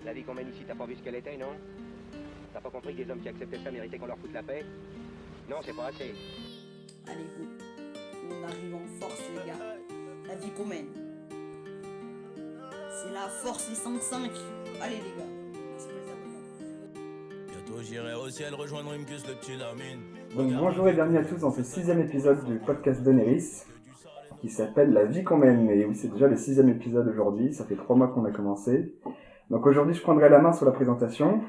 La vie qu'on mène ici, t'as pas vu ce qu'elle était, non? T'as pas compris que les hommes qui acceptaient ça méritaient qu'on leur foute la paix? Non, c'est pas assez. Allez, go. On arrive en force, les gars. La vie qu'on mène. C'est la force, les 5-5. Allez, les gars. Merci pour les abonnements. Bientôt j'irai au ciel rejoindre Rimkus le petit Lamine. Donc bonjour et bienvenue à tous dans ce 6ème épisode du podcast d'Oneris qui s'appelle La vie qu'on mène. Et oui, c'est déjà le 6ème épisode aujourd'hui, ça fait 3 mois qu'on a commencé. Donc aujourd'hui je prendrai la main sur la présentation,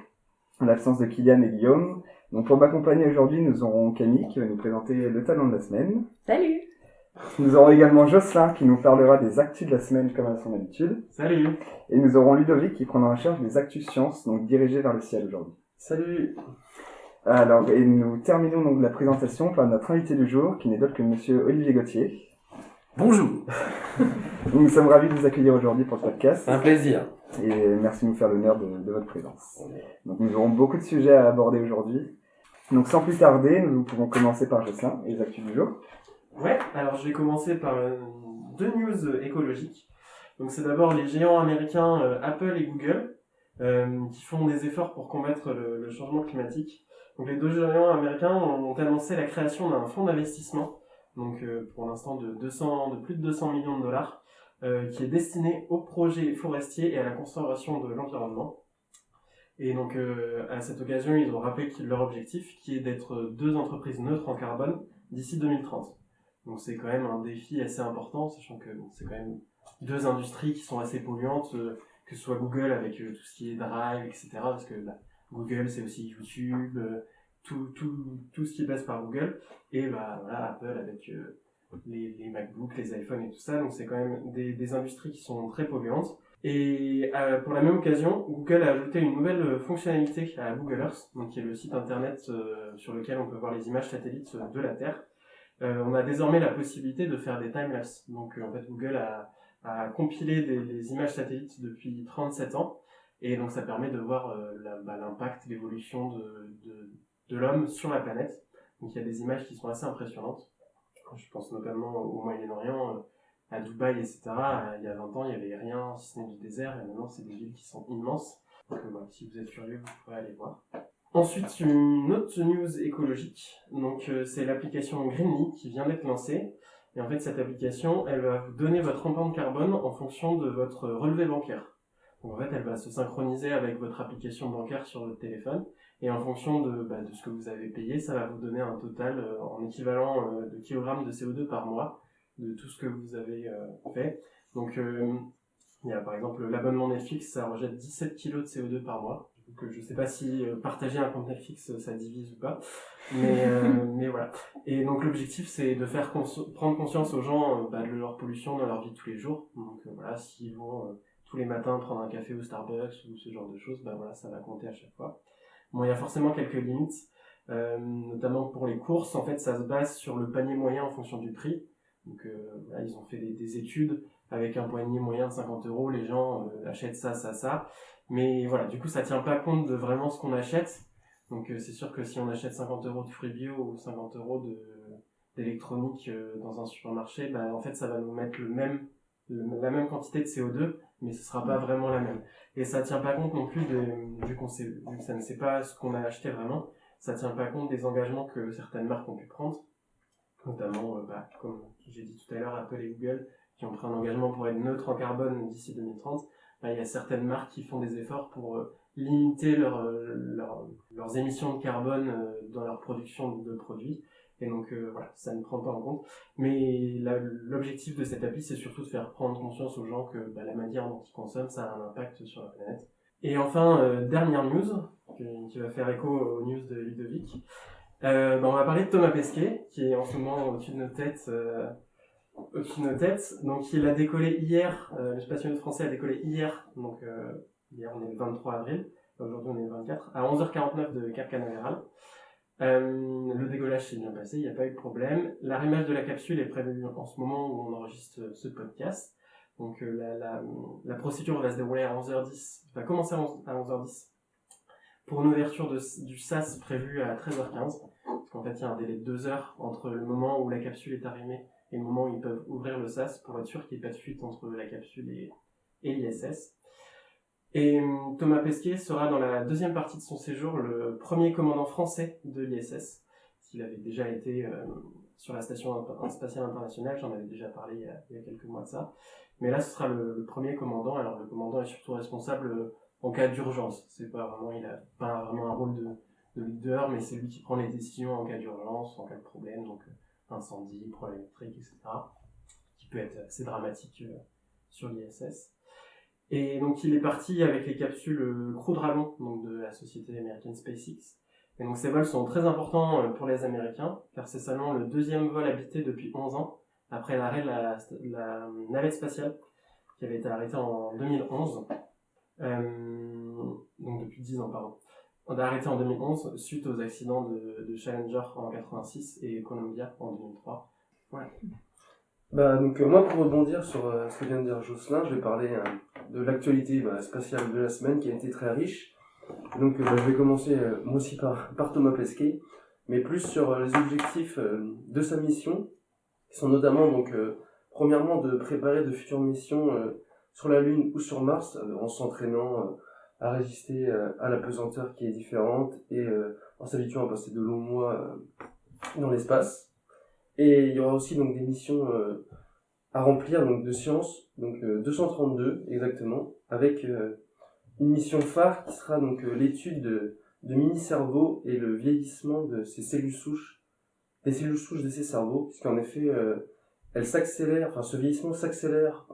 en l'absence de Kylian et Guillaume. Donc pour m'accompagner aujourd'hui, nous aurons Camille qui va nous présenter le talent de la semaine. Salut! Nous aurons également Jocelyn qui nous parlera des actus de la semaine comme à son habitude. Salut! Et nous aurons Ludovic qui prendra en charge des actus sciences, donc dirigés vers le ciel aujourd'hui. Salut! Alors, et nous terminons donc la présentation par notre invité du jour, qui n'est d'autre que monsieur Olivier Gauthier. Bonjour! Nous sommes ravis de vous accueillir aujourd'hui pour ce podcast. Un plaisir! Et merci de nous faire l'honneur de votre présence. Donc nous aurons beaucoup de sujets à aborder aujourd'hui. Donc sans plus tarder, nous pouvons commencer par Jocelyn et les actus du jour. Ouais, alors je vais commencer par deux news écologiques. Donc c'est d'abord les géants américains Apple et Google qui font des efforts pour combattre le changement climatique. Donc les deux géants américains ont annoncé la création d'un fonds d'investissement, donc pour l'instant de plus de 200 millions de dollars, qui est destiné aux projets forestiers et à la conservation de l'environnement. Et donc à cette occasion, ils ont rappelé leur objectif qui est d'être deux entreprises neutres en carbone d'ici 2030. Donc c'est quand même un défi assez important, sachant que c'est quand même deux industries qui sont assez polluantes, que ce soit Google avec tout ce qui est Drive, etc. Parce que Google c'est aussi YouTube, tout ce qui passe par Google, et voilà, Apple avec les MacBooks, les iPhones et tout ça. Donc c'est quand même des industries qui sont très polluantes. Et pour la même occasion, Google a ajouté une nouvelle fonctionnalité à Google Earth, donc qui est le site internet sur lequel on peut voir les images satellites de la Terre. On a désormais la possibilité de faire des timelapses. Donc en fait, Google a compilé des images satellites depuis 37 ans, et donc ça permet de voir l'impact, l'évolution de l'homme sur la planète. Donc il y a des images qui sont assez impressionnantes. Je pense notamment au Moyen-Orient, à Dubaï, etc. Il y a 20 ans, il n'y avait rien, si ce n'est du désert, et maintenant c'est des villes qui sont immenses. Donc si vous êtes curieux, vous pourrez aller voir. Ensuite, une autre news écologique, donc c'est l'application Greenly qui vient d'être lancée. Et en fait, cette application, elle va vous donner votre empreinte carbone en fonction de votre relevé bancaire. Donc en fait, elle va se synchroniser avec votre application bancaire sur votre téléphone. Et en fonction de ce que vous avez payé, ça va vous donner un total en équivalent de kilogrammes de CO2 par mois de tout ce que vous avez fait. Donc il y a par exemple l'abonnement Netflix, ça rejette 17 kg de CO2 par mois. Donc je sais pas si partager un compte Netflix ça divise ou pas, mais voilà. Et donc l'objectif c'est de faire prendre conscience aux gens de leur pollution dans leur vie de tous les jours. Donc voilà, s'ils vont tous les matins prendre un café au Starbucks ou ce genre de choses, voilà, ça va compter à chaque fois. Bon, il y a forcément quelques limites, notamment pour les courses. En fait, ça se base sur le panier moyen en fonction du prix. Donc là, ils ont fait des études avec un panier moyen de 50 €. Les gens achètent ça. Mais voilà, du coup, ça tient pas compte de vraiment ce qu'on achète. Donc c'est sûr que si on achète 50 € de fruits bio ou 50 € d'électronique dans un supermarché, en fait, ça va nous mettre la même quantité de CO2, mais ce sera pas vraiment la même. Et ça tient pas compte non plus vu que ça ne sait pas ce qu'on a acheté vraiment, ça tient pas compte des engagements que certaines marques ont pu prendre, notamment, comme j'ai dit tout à l'heure, Apple et Google, qui ont pris un engagement pour être neutre en carbone d'ici 2030. Il y a certaines marques qui font des efforts pour limiter leurs émissions de carbone dans leur production de produits. Et donc voilà, ça ne prend pas en compte. Mais l'objectif de cette appli, c'est surtout de faire prendre conscience aux gens que la manière dont ils consomment, ça a un impact sur la planète. Et enfin, dernière news, qui va faire écho aux news de Ludovic. On va parler de Thomas Pesquet, qui est en ce moment au-dessus de nos têtes. Donc il a décollé hier, le spationaute français a décollé hier, donc hier on est le 23 avril, aujourd'hui on est le 24, à 11h49 de Cap Canaveral. Le décollage s'est bien passé, il n'y a pas eu de problème. L'arrimage de la capsule est prévu en ce moment où on enregistre ce podcast. Donc la procédure va se dérouler à 11h10, va commencer à 11h10 pour une ouverture du SAS prévue à 13h15. Parce qu'en fait il y a un délai de 2 heures entre le moment où la capsule est arrimée et le moment où ils peuvent ouvrir le SAS pour être sûr qu'il n'y ait pas de fuite entre la capsule et l'ISS. Et Thomas Pesquet sera dans la deuxième partie de son séjour le premier commandant français de l'ISS. Il avait déjà été sur la station spatiale internationale, j'en avais déjà parlé il y a quelques mois de ça. Mais là, ce sera le premier commandant. Alors le commandant est surtout responsable en cas d'urgence. C'est pas vraiment, il a pas vraiment un rôle de leader, mais c'est lui qui prend les décisions en cas d'urgence, en cas de problème, donc incendie, problème électrique, etc. Qui peut être assez dramatique sur l'ISS. Et donc il est parti avec les capsules Crew Dragon, donc de la société américaine SpaceX. Et donc ces vols sont très importants pour les Américains, car c'est seulement le deuxième vol habité depuis 11 ans, après l'arrêt de la navette spatiale, qui avait été arrêtée en 2011. Donc depuis 10 ans, pardon. On a arrêté en 2011 suite aux accidents de Challenger en 86 et Columbia en 2003. Voilà. Donc moi, pour rebondir sur ce que vient de dire Jocelyn, je vais parler de l'actualité spatiale de la semaine qui a été très riche. Donc je vais commencer moi aussi par Thomas Pesquet, mais plus sur les objectifs de sa mission, qui sont notamment premièrement de préparer de futures missions sur la Lune ou sur Mars, en s'entraînant à résister à la pesanteur qui est différente et en s'habituant à passer de longs mois dans l'espace. Et il y aura aussi donc des missions à remplir de sciences, 232 exactement, avec une mission phare qui sera l'étude de mini-cerveaux et le vieillissement de ces cellules souches, des cellules souches de ces cerveaux, puisqu'en effet elles s'accélèrent, enfin ce vieillissement s'accélère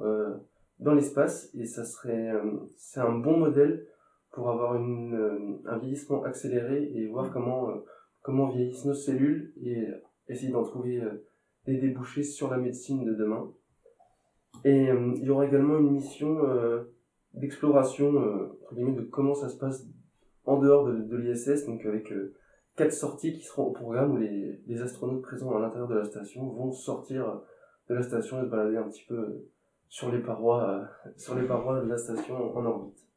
dans l'espace et c'est un bon modèle pour avoir un vieillissement accéléré et voir comment vieillissent nos cellules et essayer d'en trouver des débouchés sur la médecine de demain. Et il y aura également une mission d'exploration entre guillemets, de comment ça se passe en dehors de l'ISS, donc avec 4 sorties qui seront au programme où les astronautes présents à l'intérieur de la station vont sortir de la station et se balader un petit peu sur les parois de la station en orbite.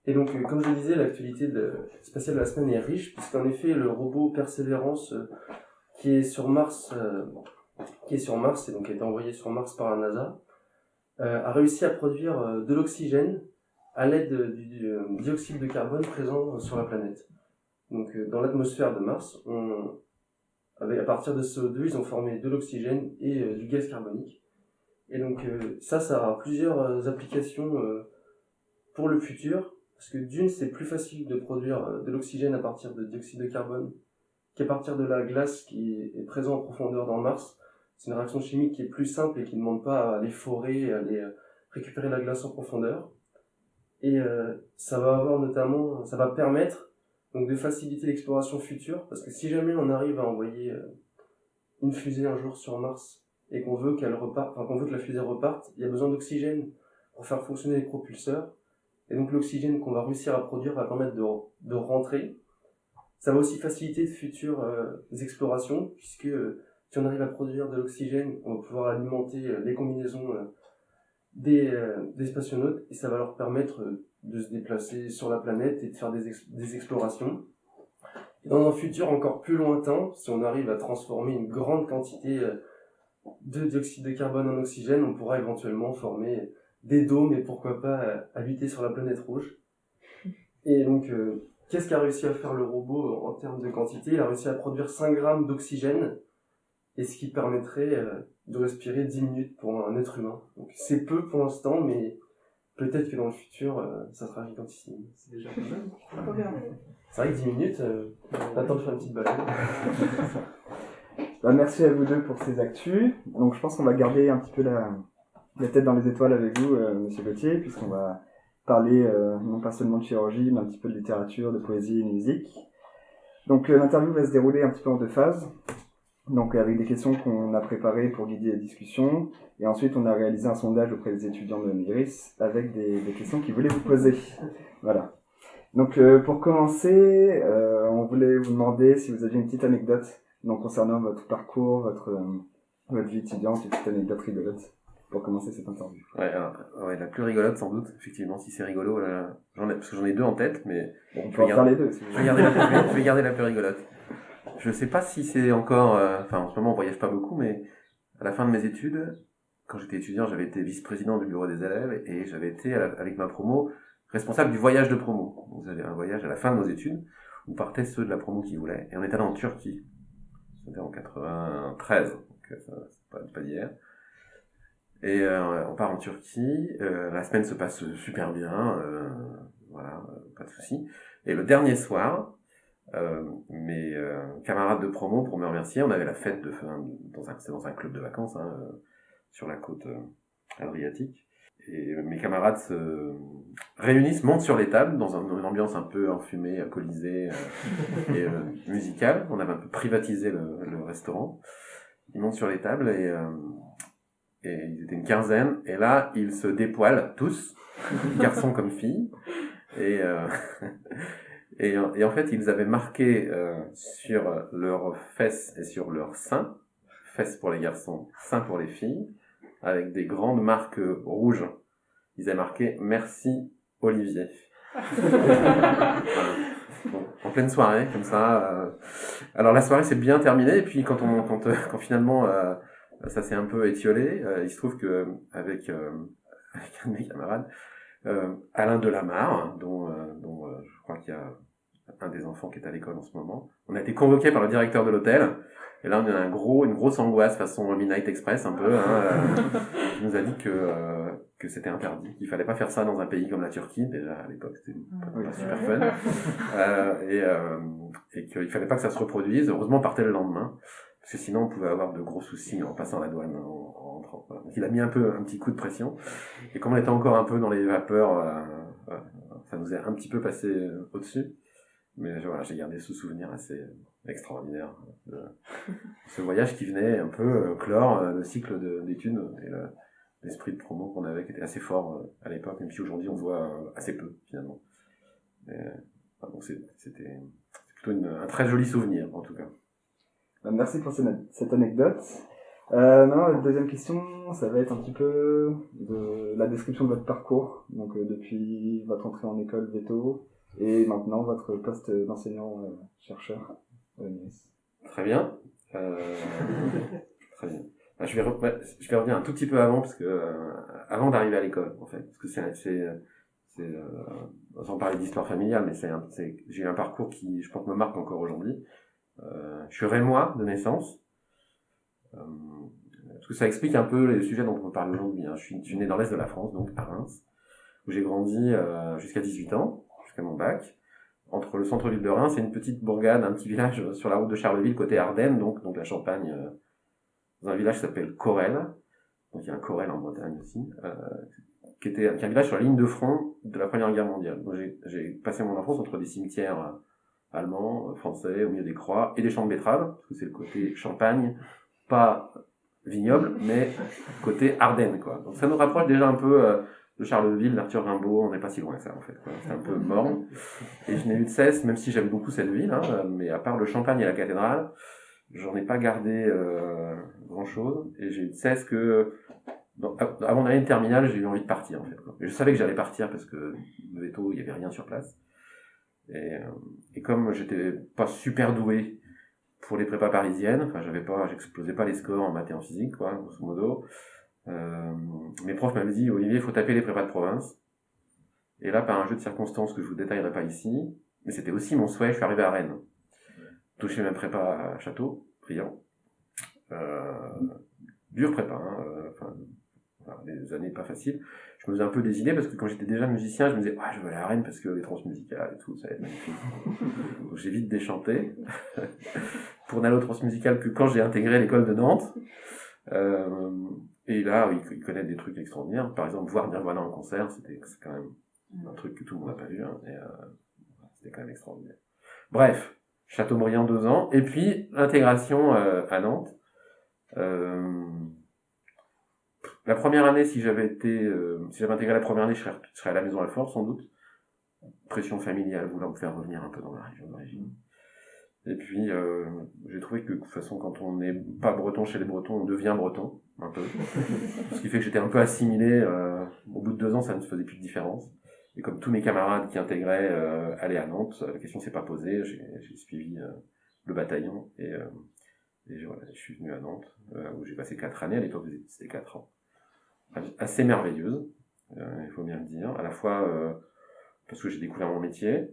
Et donc, comme je le disais, l'actualité spatiale de la semaine est riche, puisqu'en effet, le robot Perseverance qui est sur Mars et donc a été envoyé sur Mars par la NASA, a réussi à produire de l'oxygène à l'aide du dioxyde de carbone présent sur la planète. Donc, dans l'atmosphère de Mars, à partir de CO2, ils ont formé de l'oxygène et du gaz carbonique. Et donc, ça aura plusieurs applications pour le futur. Parce que d'une, c'est plus facile de produire de l'oxygène à partir de dioxyde de carbone qu'à partir de la glace qui est présente en profondeur dans Mars. C'est une réaction chimique qui est plus simple et qui ne demande pas à aller forer, à aller récupérer la glace en profondeur. Et ça va permettre de faciliter l'exploration future, parce que si jamais on arrive à envoyer une fusée un jour sur Mars et qu'on veut qu'on veut que la fusée reparte, il y a besoin d'oxygène pour faire fonctionner les propulseurs. Et donc l'oxygène qu'on va réussir à produire va permettre de rentrer. Ça va aussi faciliter de futures explorations, puisque si on arrive à produire de l'oxygène, on va pouvoir alimenter les combinaisons des spationautes, et ça va leur permettre de se déplacer sur la planète et de faire des explorations. Et dans un futur encore plus lointain, si on arrive à transformer une grande quantité de dioxyde de carbone en oxygène, on pourra éventuellement former des dômes et pourquoi pas habiter sur la planète rouge. Et donc, qu'est-ce qu'a réussi à faire le robot en termes de quantité ? Il a réussi à produire 5 grammes d'oxygène, et ce qui permettrait de respirer 10 minutes pour un être humain. Donc c'est peu pour l'instant, mais peut-être que dans le futur, ça sera gigantissime. C'est déjà pas mal. C'est vrai que 10 minutes, t'as le temps de faire une petite balade. Merci à vous deux pour ces actus. Donc je pense qu'on va garder un petit peu la tête dans les étoiles avec vous, monsieur Gauthier, puisqu'on va parler non pas seulement de chirurgie, mais un petit peu de littérature, de poésie et de musique. Donc l'interview va se dérouler un petit peu en 2 phases. Donc avec des questions qu'on a préparées pour guider la discussion, et ensuite on a réalisé un sondage auprès des étudiants de l'IRIS avec des questions qu'ils voulaient vous poser. Voilà. Donc pour commencer, on voulait vous demander si vous aviez une petite anecdote concernant votre parcours, votre vie étudiante, une petite anecdote rigolote pour commencer cette interview. La plus rigolote sans doute, effectivement, si c'est rigolo, parce que j'en ai 2 en tête, mais bon, on peut en faire les 2. Si vous je vais garder la plus rigolote. Je sais pas si c'est encore, en ce moment on voyage pas beaucoup, mais à la fin de mes études, quand j'étais étudiant, j'avais été vice-président du bureau des élèves et j'avais été avec ma promo responsable du voyage de promo. Vous avez un voyage à la fin de nos études, où partaient ceux de la promo qui voulaient, et on est allé en Turquie. C'était en 93, donc c'est pas d'hier. Et on part en Turquie, la semaine se passe super bien, voilà, pas de souci. Et le dernier soir, mes camarades de promo, pour me remercier, on avait la fête c'était dans un club de vacances, sur la côte adriatique. Et mes camarades se réunissent, montent sur les tables, dans une ambiance un peu enfumée, alcoolisée et musicale. On avait un peu privatisé le restaurant. Ils montent sur les tables et ils étaient une quinzaine. Et là, ils se dépoilent tous, garçons comme filles. Et en fait, ils avaient marqué sur leurs fesses et sur leurs seins, fesses pour les garçons, seins pour les filles, avec des grandes marques rouges. Ils avaient marqué « Merci Olivier ». Voilà. Bon, en pleine soirée, comme ça. Alors la soirée s'est bien terminée, et puis quand finalement ça s'est un peu étiolé, il se trouve que avec un de mes camarades, Alain Delamarre, dont je crois qu'il y a un des enfants qui est à l'école en ce moment, on a été convoqué par le directeur de l'hôtel. Et là, on a une grosse angoisse façon Midnight Express un peu. Il nous a dit que c'était interdit, qu'il fallait pas faire ça dans un pays comme la Turquie. Déjà à l'époque, c'était pas super fun. Et qu'il fallait pas que ça se reproduise. Heureusement, on partait le lendemain, parce que sinon on pouvait avoir de gros soucis en passant la douane en rentrant. Voilà. Donc il a mis un petit coup de pression. Et comme on était encore un peu dans les vapeurs, ça nous est un petit peu passé au-dessus. Mais voilà, j'ai gardé ce souvenir assez extraordinaire de ce voyage qui venait un peu clore le cycle d'études et l'esprit de promo qu'on avait qui était assez fort à l'époque, même si aujourd'hui on voit assez peu finalement. Donc c'était plutôt un très joli souvenir en tout cas. Merci pour cette anecdote. Maintenant, la deuxième question, ça va être un petit peu de la description de votre parcours. Donc depuis votre entrée en école veto et maintenant votre poste d'enseignant-chercheur à l'UNIS. Très bien. Très bien. Je vais revenir un tout petit peu avant, parce que avant d'arriver à l'école, en fait, parce que sans parler d'histoire familiale, mais j'ai eu un parcours qui, je pense, me marque encore aujourd'hui. Je suis rémois de naissance, parce que ça explique un peu les sujets dont on peut parler aujourd'hui. Je suis né dans l'est de la France, donc à Reims, où j'ai grandi jusqu'à 18 ans, jusqu'à mon bac. Entre le centre-ville de Reims et une petite bourgade, un petit village sur la route de Charleville, côté Ardennes, donc la Champagne, dans un village qui s'appelle Corel. Donc il y a un Corel en Bretagne aussi, qui est un village sur la ligne de front de la Première Guerre mondiale. Donc j'ai passé mon enfance entre des cimetières allemands, français, au milieu des croix, et des champs de betteraves, parce que c'est le côté Champagne, pas vignoble, mais côté Ardennes, quoi. Donc ça nous rapproche déjà un peu de Charleville, d'Arthur Rimbaud, on n'est pas si loin que ça en fait, quoi. C'est un peu morne. Et je n'ai eu de cesse, même si j'aime beaucoup cette ville, mais à part le Champagne et la cathédrale, j'en ai pas gardé grand chose, et j'ai eu de cesse que avant d'aller une terminale, j'ai eu envie de partir en fait, quoi. Et je savais que j'allais partir parce que le veto, il y avait rien sur place. Et comme j'étais pas super doué pour les prépas parisiennes, enfin j'explosais pas les scores en maths et en physique, quoi, grosso modo. Mes profs m'avaient dit, Olivier, il faut taper les prépas de province. Et là, par un jeu de circonstances que je vous détaillerai pas ici, mais c'était aussi mon souhait, je suis arrivé à Rennes. Touché ma prépa à Château, brillant. Dure prépa, des années pas faciles. Je me faisais un peu des idées parce que quand j'étais déjà musicien, je me disais, je veux aller à Rennes parce que les transmusicales et tout, ça va être magnifique. Donc j'ai vite déchanté pour n'aller aux transmusicales que quand j'ai intégré l'école de Nantes. Et là, ils connaissent des trucs extraordinaires. Par exemple, voir Nirvana en concert, c'est quand même un truc que tout le monde n'a pas vu, c'était quand même extraordinaire. Bref, Châteaubriand 2 ans, et puis l'intégration à Nantes. La première année, si j'avais intégré la première année, je serais à la Maison Alfort, sans doute. Pression familiale, voulant me faire revenir un peu dans la région d'origine. Et puis, j'ai trouvé que de toute façon, quand on n'est pas breton chez les Bretons, on devient breton, un peu. Ce qui fait que j'étais un peu assimilé. Au bout de 2 ans, ça ne se faisait plus de différence. Et comme tous mes camarades qui intégraient allaient à Nantes, la question s'est pas posée. J'ai suivi le bataillon et voilà, je suis venu à Nantes, où j'ai passé 4 années. À l'époque, c'était 4 ans. Assez merveilleuse, il faut bien le dire. À la fois parce que j'ai découvert mon métier.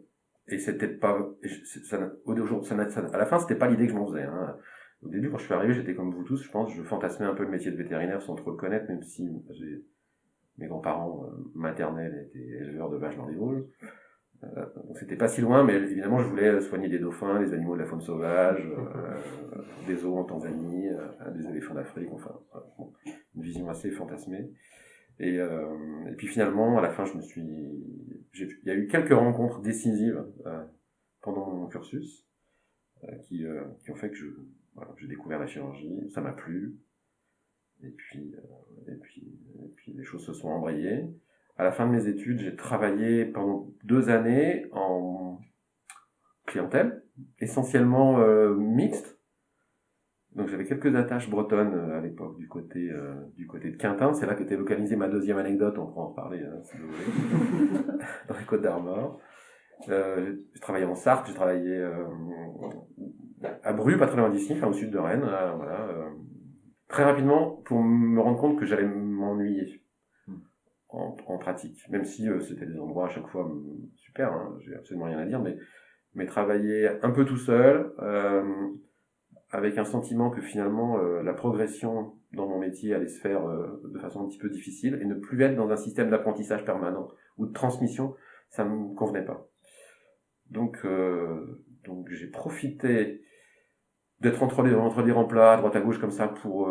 Et c'était pas, à la fin, c'était pas l'idée que je m'en faisais, hein. Au début, quand je suis arrivé, j'étais comme vous tous, je pense, je fantasmais un peu le métier de vétérinaire sans trop le connaître, même si mes grands-parents maternels étaient éleveurs de vaches dans les Vosges. Donc c'était pas si loin, mais évidemment, je voulais soigner des dauphins, les animaux de la faune sauvage, des zoos en Tanzanie, des éléphants d'Afrique, enfin, bon, une vision assez fantasmée. Et puis finalement, à la fin, il y a eu quelques rencontres décisives pendant mon cursus qui ont fait que j'ai découvert la chirurgie, ça m'a plu, et puis les choses se sont embrayées. À la fin de mes études, j'ai travaillé pendant 2 années en clientèle, essentiellement mixte. Donc j'avais quelques attaches bretonnes à l'époque du côté de Quintin. C'est là qu'était localisée ma deuxième anecdote, on pourra en reparler si vous voulez, dans les Côtes d'Armor. J'ai travaillé en Sarthe, j'ai travaillé à Bru, pas très loin d'ici, enfin au sud de Rennes. Très rapidement, pour me rendre compte que j'allais m'ennuyer en pratique. Même si c'était des endroits à chaque fois super, hein, j'ai absolument rien à dire, mais travailler un peu tout seul, avec un sentiment que finalement la progression dans mon métier allait se faire de façon un petit peu difficile et ne plus être dans un système d'apprentissage permanent ou de transmission, ça me convenait pas. Donc j'ai profité d'être entre les remplats à droite à gauche comme ça pour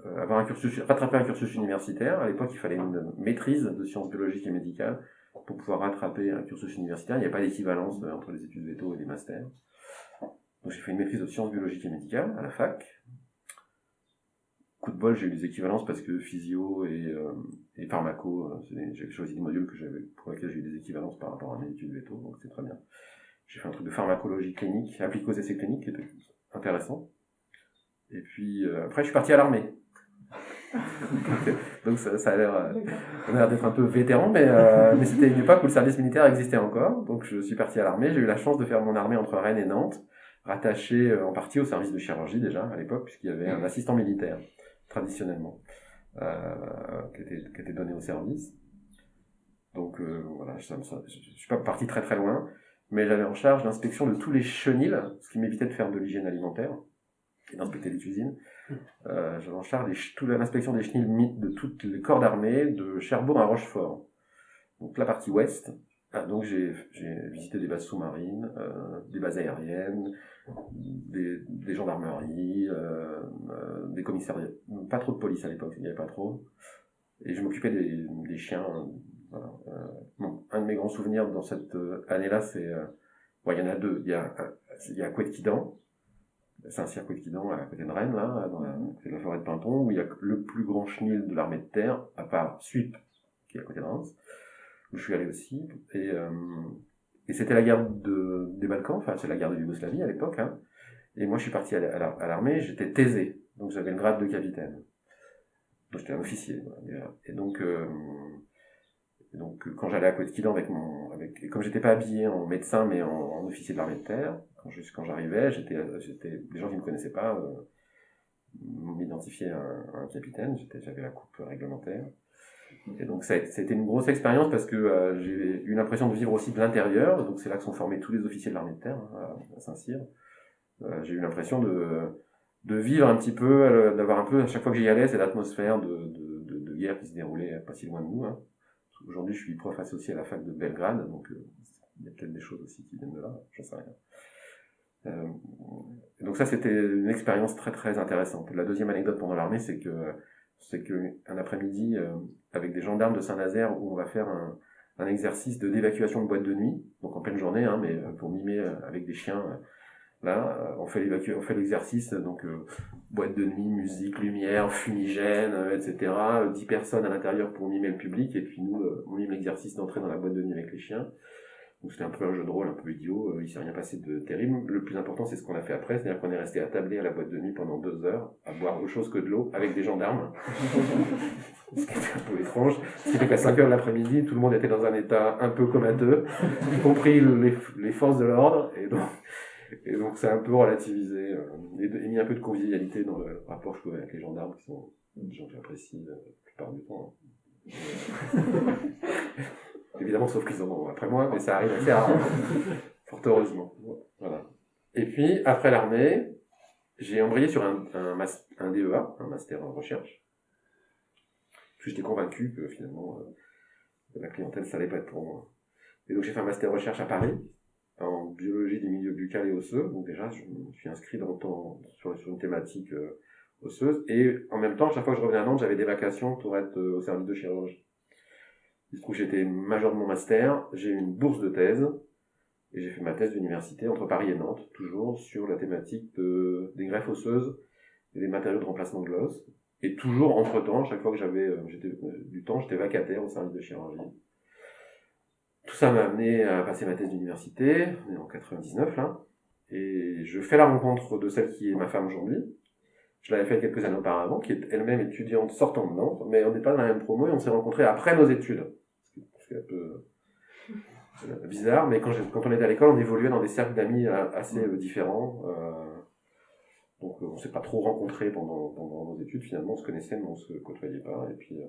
rattraper un cursus universitaire. À l'époque, il fallait une maîtrise de sciences biologiques et médicales pour pouvoir rattraper un cursus universitaire. Il n'y a pas d'équivalence entre les études véto et les masters. Donc j'ai fait une maîtrise de sciences biologiques et médicales à la fac. Coup de bol, j'ai eu des équivalences parce que physio et pharmaco, j'ai choisi des modules pour lesquels j'ai eu des équivalences par rapport à mes études véto, donc c'est très bien. J'ai fait un truc de pharmacologie clinique, appliqué aux essais cliniques, qui était intéressant. Et puis après, je suis parti à l'armée. Donc ça a l'air d'être un peu vétéran, mais c'était une époque où le service militaire existait encore. Donc je suis parti à l'armée. J'ai eu la chance de faire mon armée entre Rennes et Nantes, rattaché en partie au service de chirurgie déjà à l'époque, puisqu'il y avait un assistant militaire traditionnellement qui était donné au service. Donc voilà, je suis pas parti très très loin, mais j'avais en charge l'inspection de tous les chenils, ce qui m'évitait de faire de l'hygiène alimentaire et d'inspecter les cuisines. J'avais en charge l'inspection des chenils de tous les corps d'armée, de Cherbourg à Rochefort. Donc la partie ouest. Donc j'ai visité des bases sous-marines, des bases aériennes, des gendarmeries, des commissariats. Pas trop de police à l'époque, il n'y avait pas trop. Et je m'occupais des chiens. Voilà. Un de mes grands souvenirs dans cette année-là, c'est... il y en a 2. Il y a Couët-Quidan. C'est un circuit Couët-Quidan à côté de Rennes, là, dans la forêt de Pinton, où il y a le plus grand chenil de l'armée de terre, à part Suippes, qui est à côté de Reims, où je suis allé aussi. Et c'était la guerre des Balkans, enfin c'est la guerre de Yougoslavie à l'époque, hein. Et moi je suis parti à l'armée, j'étais thésé, donc j'avais le grade de capitaine. Donc j'étais un officier, voilà. Et donc quand j'allais à Couët-Quidan et comme j'étais pas habillé en médecin mais en officier de l'armée de terre, quand j'arrivais, les gens qui me connaissaient pas m'identifiaient à un capitaine, j'avais la coupe réglementaire. Et donc ça a été une grosse expérience parce que j'ai eu l'impression de vivre aussi de l'intérieur, donc c'est là que sont formés tous les officiers de l'armée de terre, hein, à Saint-Cyr. J'ai eu l'impression de vivre un petit peu, d'avoir un peu, à chaque fois que j'y allais, cette atmosphère de guerre qui se déroulait pas si loin de nous, hein. Aujourd'hui, je suis prof associé à la fac de Belgrade, donc il y a peut-être des choses aussi qui viennent de là, j'en sais rien. Donc ça, c'était une expérience très très intéressante. La deuxième anecdote pendant l'armée, c'est que un après-midi, avec des gendarmes de Saint-Nazaire, où on va faire un exercice d'évacuation de boîte de nuit, donc en pleine journée, hein, mais pour mimer avec des chiens. Là, on fait l'exercice, donc boîte de nuit, musique, lumière, fumigène, etc. 10 personnes à l'intérieur pour mimer le public, et puis nous, on mime l'exercice d'entrer dans la boîte de nuit avec les chiens. Donc c'était un peu un jeu de rôle un peu idiot, il s'est rien passé de terrible. Le plus important, c'est ce qu'on a fait après, c'est-à-dire qu'on est resté attablé à la boîte de nuit pendant 2 heures, à boire autre chose que de l'eau, avec des gendarmes. Ce qui était un peu étrange. Ce qui fait qu'à 5 heures de l'après-midi, tout le monde était dans un état un peu comateux, y compris les forces de l'ordre, et donc c'est un peu relativisé, et mis un peu de convivialité dans le rapport que je trouvais avec les gendarmes, qui sont des gens que j'apprécie la plupart du temps. Évidemment, évidemment, sauf qu'ils en ont après moi, mais ça arrive assez rarement. Fort heureusement. Voilà. Et puis, après l'armée, j'ai embrayé sur un DEA, un master en recherche. Parce que j'étais convaincu que finalement, la clientèle, ça allait pas être pour moi. Et donc, j'ai fait un master recherche à Paris, en biologie du milieu buccal et osseux. Donc déjà, je me suis inscrit sur une thématique osseuse. Et en même temps, chaque fois que je revenais à Nantes, j'avais des vacations pour être au service de chirurgie. Il se trouve que j'étais major de mon master, j'ai eu une bourse de thèse, et j'ai fait ma thèse d'université entre Paris et Nantes, toujours sur la thématique des greffes osseuses et des matériaux de remplacement de l'os. Et toujours, entre-temps, chaque fois que j'avais du temps, j'étais vacataire au service de chirurgie. Tout ça m'a amené à passer ma thèse d'université, on est en 99 là, et je fais la rencontre de celle qui est ma femme aujourd'hui. Je l'avais fait quelques années auparavant, qui est elle-même étudiante sortant de Nantes, mais on n'est pas dans la même promo et on s'est rencontrés après nos études. C'est un peu bizarre, mais quand on était à l'école, on évoluait dans des cercles d'amis assez différents. Donc on s'est pas trop rencontrés pendant nos études, finalement on se connaissait mais on se côtoyait pas. Et puis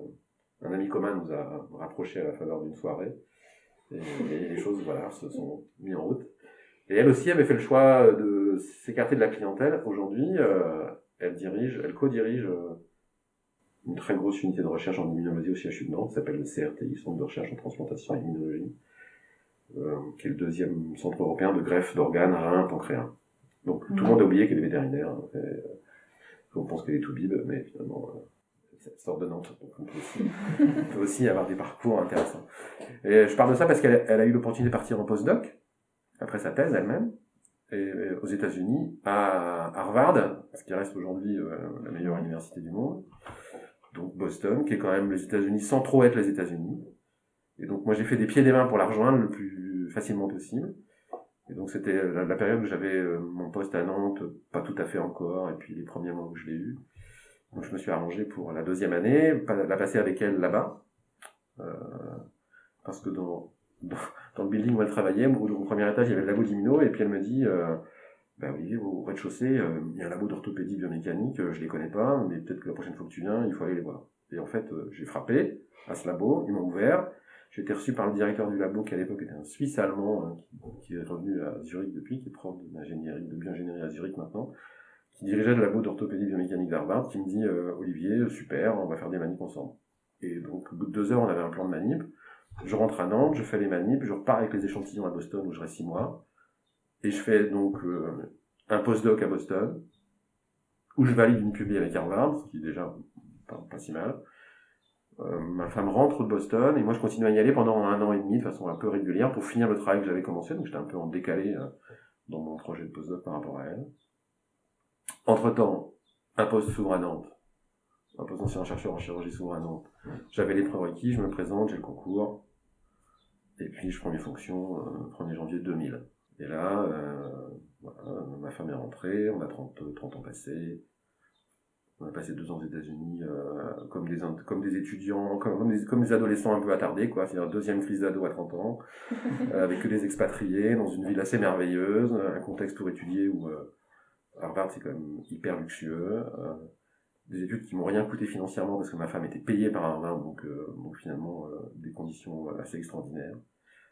un ami commun nous a rapprochés à la faveur d'une soirée. Et les choses voilà, se sont mises en route. Et elle aussi avait fait le choix de s'écarter de la clientèle. Aujourd'hui, elle co-dirige une très grosse unité de recherche en immunologie au CHU de Nantes, qui s'appelle le CRTI, Centre de recherche en transplantation et immunologie, qui est le deuxième centre européen de greffe d'organes, reins, pancréas. Donc tout le monde a oublié qu'elle est vétérinaire. On pense qu'elle est tout bib, mais finalement, elle sort de Nantes. Donc on peut aussi avoir des parcours intéressants. Et je parle de ça parce qu'elle a eu l'opportunité de partir en postdoc, après sa thèse elle-même, et aux États-Unis, à Harvard, ce qui reste aujourd'hui la meilleure université du monde, donc Boston, qui est quand même les États-Unis sans trop être les États-Unis. Et donc moi j'ai fait des pieds et des mains pour la rejoindre le plus facilement possible. Et donc c'était la période où j'avais mon poste à Nantes, pas tout à fait encore, et puis les premiers mois où je l'ai eu. Donc je me suis arrangé pour la deuxième année, la passer avec elle là-bas, parce que dans le building où elle travaillait, au premier étage, il y avait le labo d'immuno, et puis elle me dit, Olivier, au rez-de-chaussée, il y a un labo d'orthopédie biomécanique, je les connais pas, mais peut-être que la prochaine fois que tu viens, il faut aller les voir. Et en fait, j'ai frappé à ce labo, ils m'ont ouvert, j'ai été reçu par le directeur du labo, qui à l'époque était un Suisse allemand, qui est revenu à Zurich depuis, qui est prof de bioingénierie à Zurich maintenant, qui dirigeait le labo d'orthopédie biomécanique d'Harvard, qui me dit, Olivier, super, on va faire des manips ensemble. Et donc, au bout de 2 heures, on avait un plan de manip. Je rentre à Nantes, je fais les manips, je repars avec les échantillons à Boston où je reste 6 mois. Et je fais donc un postdoc à Boston, où je valide une publi avec Harvard, ce qui est déjà pas si mal. Ma femme rentre de Boston, et moi je continue à y aller pendant 1 an et demi, de façon un peu régulière, pour finir le travail que j'avais commencé, donc j'étais un peu en décalé dans mon projet de postdoc par rapport à elle. Entre-temps, un poste s'ouvre à Nantes, un poste d'ancien chercheur en chirurgie s'ouvre à Nantes. J'avais les prérequis, je me présente, j'ai le concours, et puis je prends mes fonctions 1er janvier 2000. Et là, ma femme est rentrée, on a 30 ans passés, on a passé 2 ans aux États-Unis comme des étudiants, comme des adolescents un peu attardés, quoi. C'est-à-dire deuxième crise d'ado à 30 ans, avec que des expatriés, dans une ville assez merveilleuse, un contexte pour étudier où Harvard c'est quand même hyper luxueux, des études qui m'ont rien coûté financièrement parce que ma femme était payée par Harvard, donc finalement des conditions assez extraordinaires.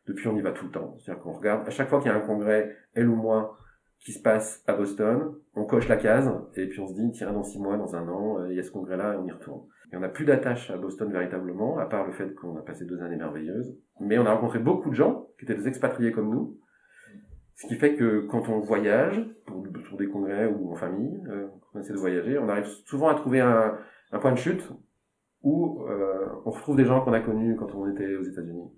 Depuis, on y va tout le temps. C'est-à-dire qu'on regarde, à chaque fois qu'il y a un congrès, elle ou moi, qui se passe à Boston, on coche la case, et puis on se dit, tiens, dans 6 mois, dans 1 an, il y a ce congrès-là, et on y retourne. Et on n'a plus d'attache à Boston véritablement, à part le fait qu'on a passé 2 années merveilleuses. Mais on a rencontré beaucoup de gens, qui étaient des expatriés comme nous, ce qui fait que quand on voyage, pour des congrès ou en famille, quand on essaie de voyager, on arrive souvent à trouver un point de chute, où on retrouve des gens qu'on a connus quand on était aux États-Unis.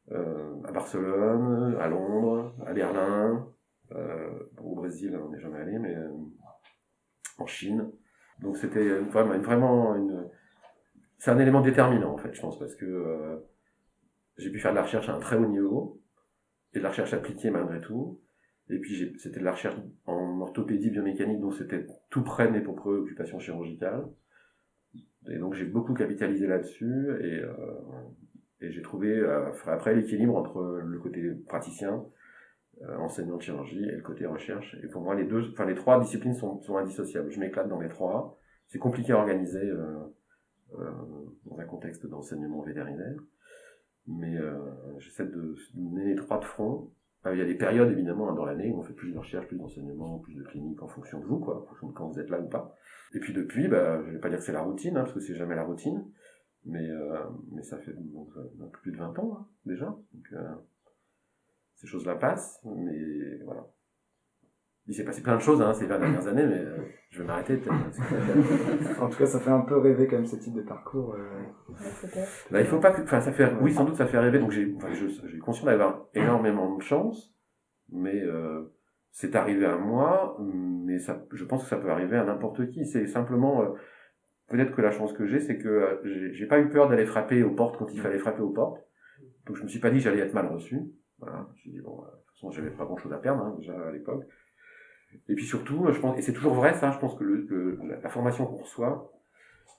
À Barcelone, à Londres, à Berlin, au Brésil, on n'est jamais allé, mais en Chine. Donc c'était c'est un élément déterminant en fait, je pense, parce que j'ai pu faire de la recherche à un très haut niveau et de la recherche appliquée malgré tout. Et puis c'était de la recherche en orthopédie biomécanique, donc c'était tout près de mes propres préoccupations chirurgicales. Et donc j'ai beaucoup capitalisé là-dessus et j'ai trouvé après l'équilibre entre le côté praticien, enseignant de chirurgie, et le côté recherche. Et pour moi, les 3 disciplines sont indissociables. Je m'éclate dans les 3. C'est compliqué à organiser dans un contexte d'enseignement vétérinaire. Mais j'essaie de mener les trois de front. Il y a des périodes, évidemment, dans l'année où on fait plus de recherche, plus d'enseignement, plus de clinique en fonction de vous, quoi, en fonction de quand vous êtes là ou pas. Et puis depuis, je vais pas dire que c'est la routine, parce que c'est jamais la routine, mais ça fait donc, un peu plus de 20 ans, déjà. Donc, ces choses-là passent, mais voilà. Il s'est passé plein de choses ces 20 dernières années, mais je vais m'arrêter peut-être. En tout cas, ça fait un peu rêver quand même ce type de parcours. Peut-être. Il faut pas que, ça fait, oui, sans doute ça fait rêver, donc j'ai conscience d'avoir énormément de chance, mais c'est arrivé à moi, mais je pense que ça peut arriver à n'importe qui. C'est simplement, peut-être que la chance que j'ai, c'est que j'ai pas eu peur d'aller frapper aux portes quand il fallait frapper aux portes, donc je me suis pas dit que j'allais être mal reçu. Voilà, je me suis dit bon, de toute façon j'avais pas grand chose à perdre déjà à l'époque. Et puis surtout, je pense, et c'est toujours vrai ça, je pense que la formation qu'on reçoit,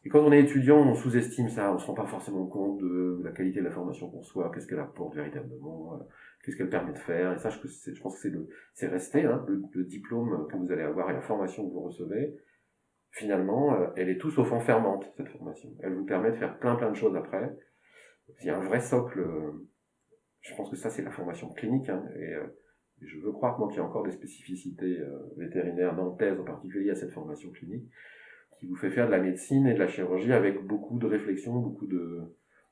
et quand on est étudiant, on sous-estime ça, on se rend pas forcément compte de la qualité de la formation qu'on reçoit, qu'est-ce qu'elle apporte véritablement, qu'est-ce qu'elle permet de faire, et ça, je pense que c'est resté, le diplôme que vous allez avoir et la formation que vous recevez, finalement, elle est tout sauf enfermante, cette formation. Elle vous permet de faire plein de choses après. Il y a un vrai socle, je pense que ça, c'est la formation clinique, et je veux croire qu'il y a encore des spécificités vétérinaires nantaises, en particulier à cette formation clinique, qui vous fait faire de la médecine et de la chirurgie avec beaucoup de réflexion,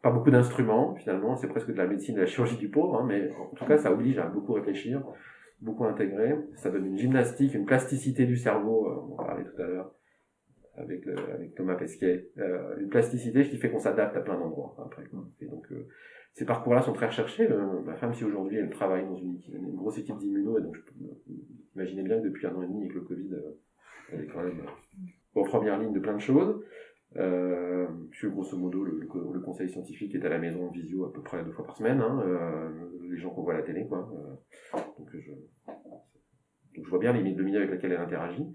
pas beaucoup d'instruments, finalement, c'est presque de la médecine et de la chirurgie du pauvre, mais en tout cas, ça oblige à beaucoup réfléchir, beaucoup intégrer, ça donne une gymnastique, une plasticité du cerveau, on en parlait tout à l'heure, avec Thomas Pesquet, une plasticité qui fait qu'on s'adapte à plein d'endroits, après, quoi. Et donc, ces parcours-là sont très recherchés. Ma femme, si aujourd'hui, elle travaille dans une grosse équipe d'immuno, et donc je peux imaginer bien que depuis 1 an et demi, avec le Covid, elle est quand même en première ligne de plein de choses. Puisque grosso modo, le conseil scientifique est à la maison en visio à peu près 2 fois par semaine, les gens qu'on voit à la télé, quoi. Donc je vois bien le milieu avec lequel elle interagit,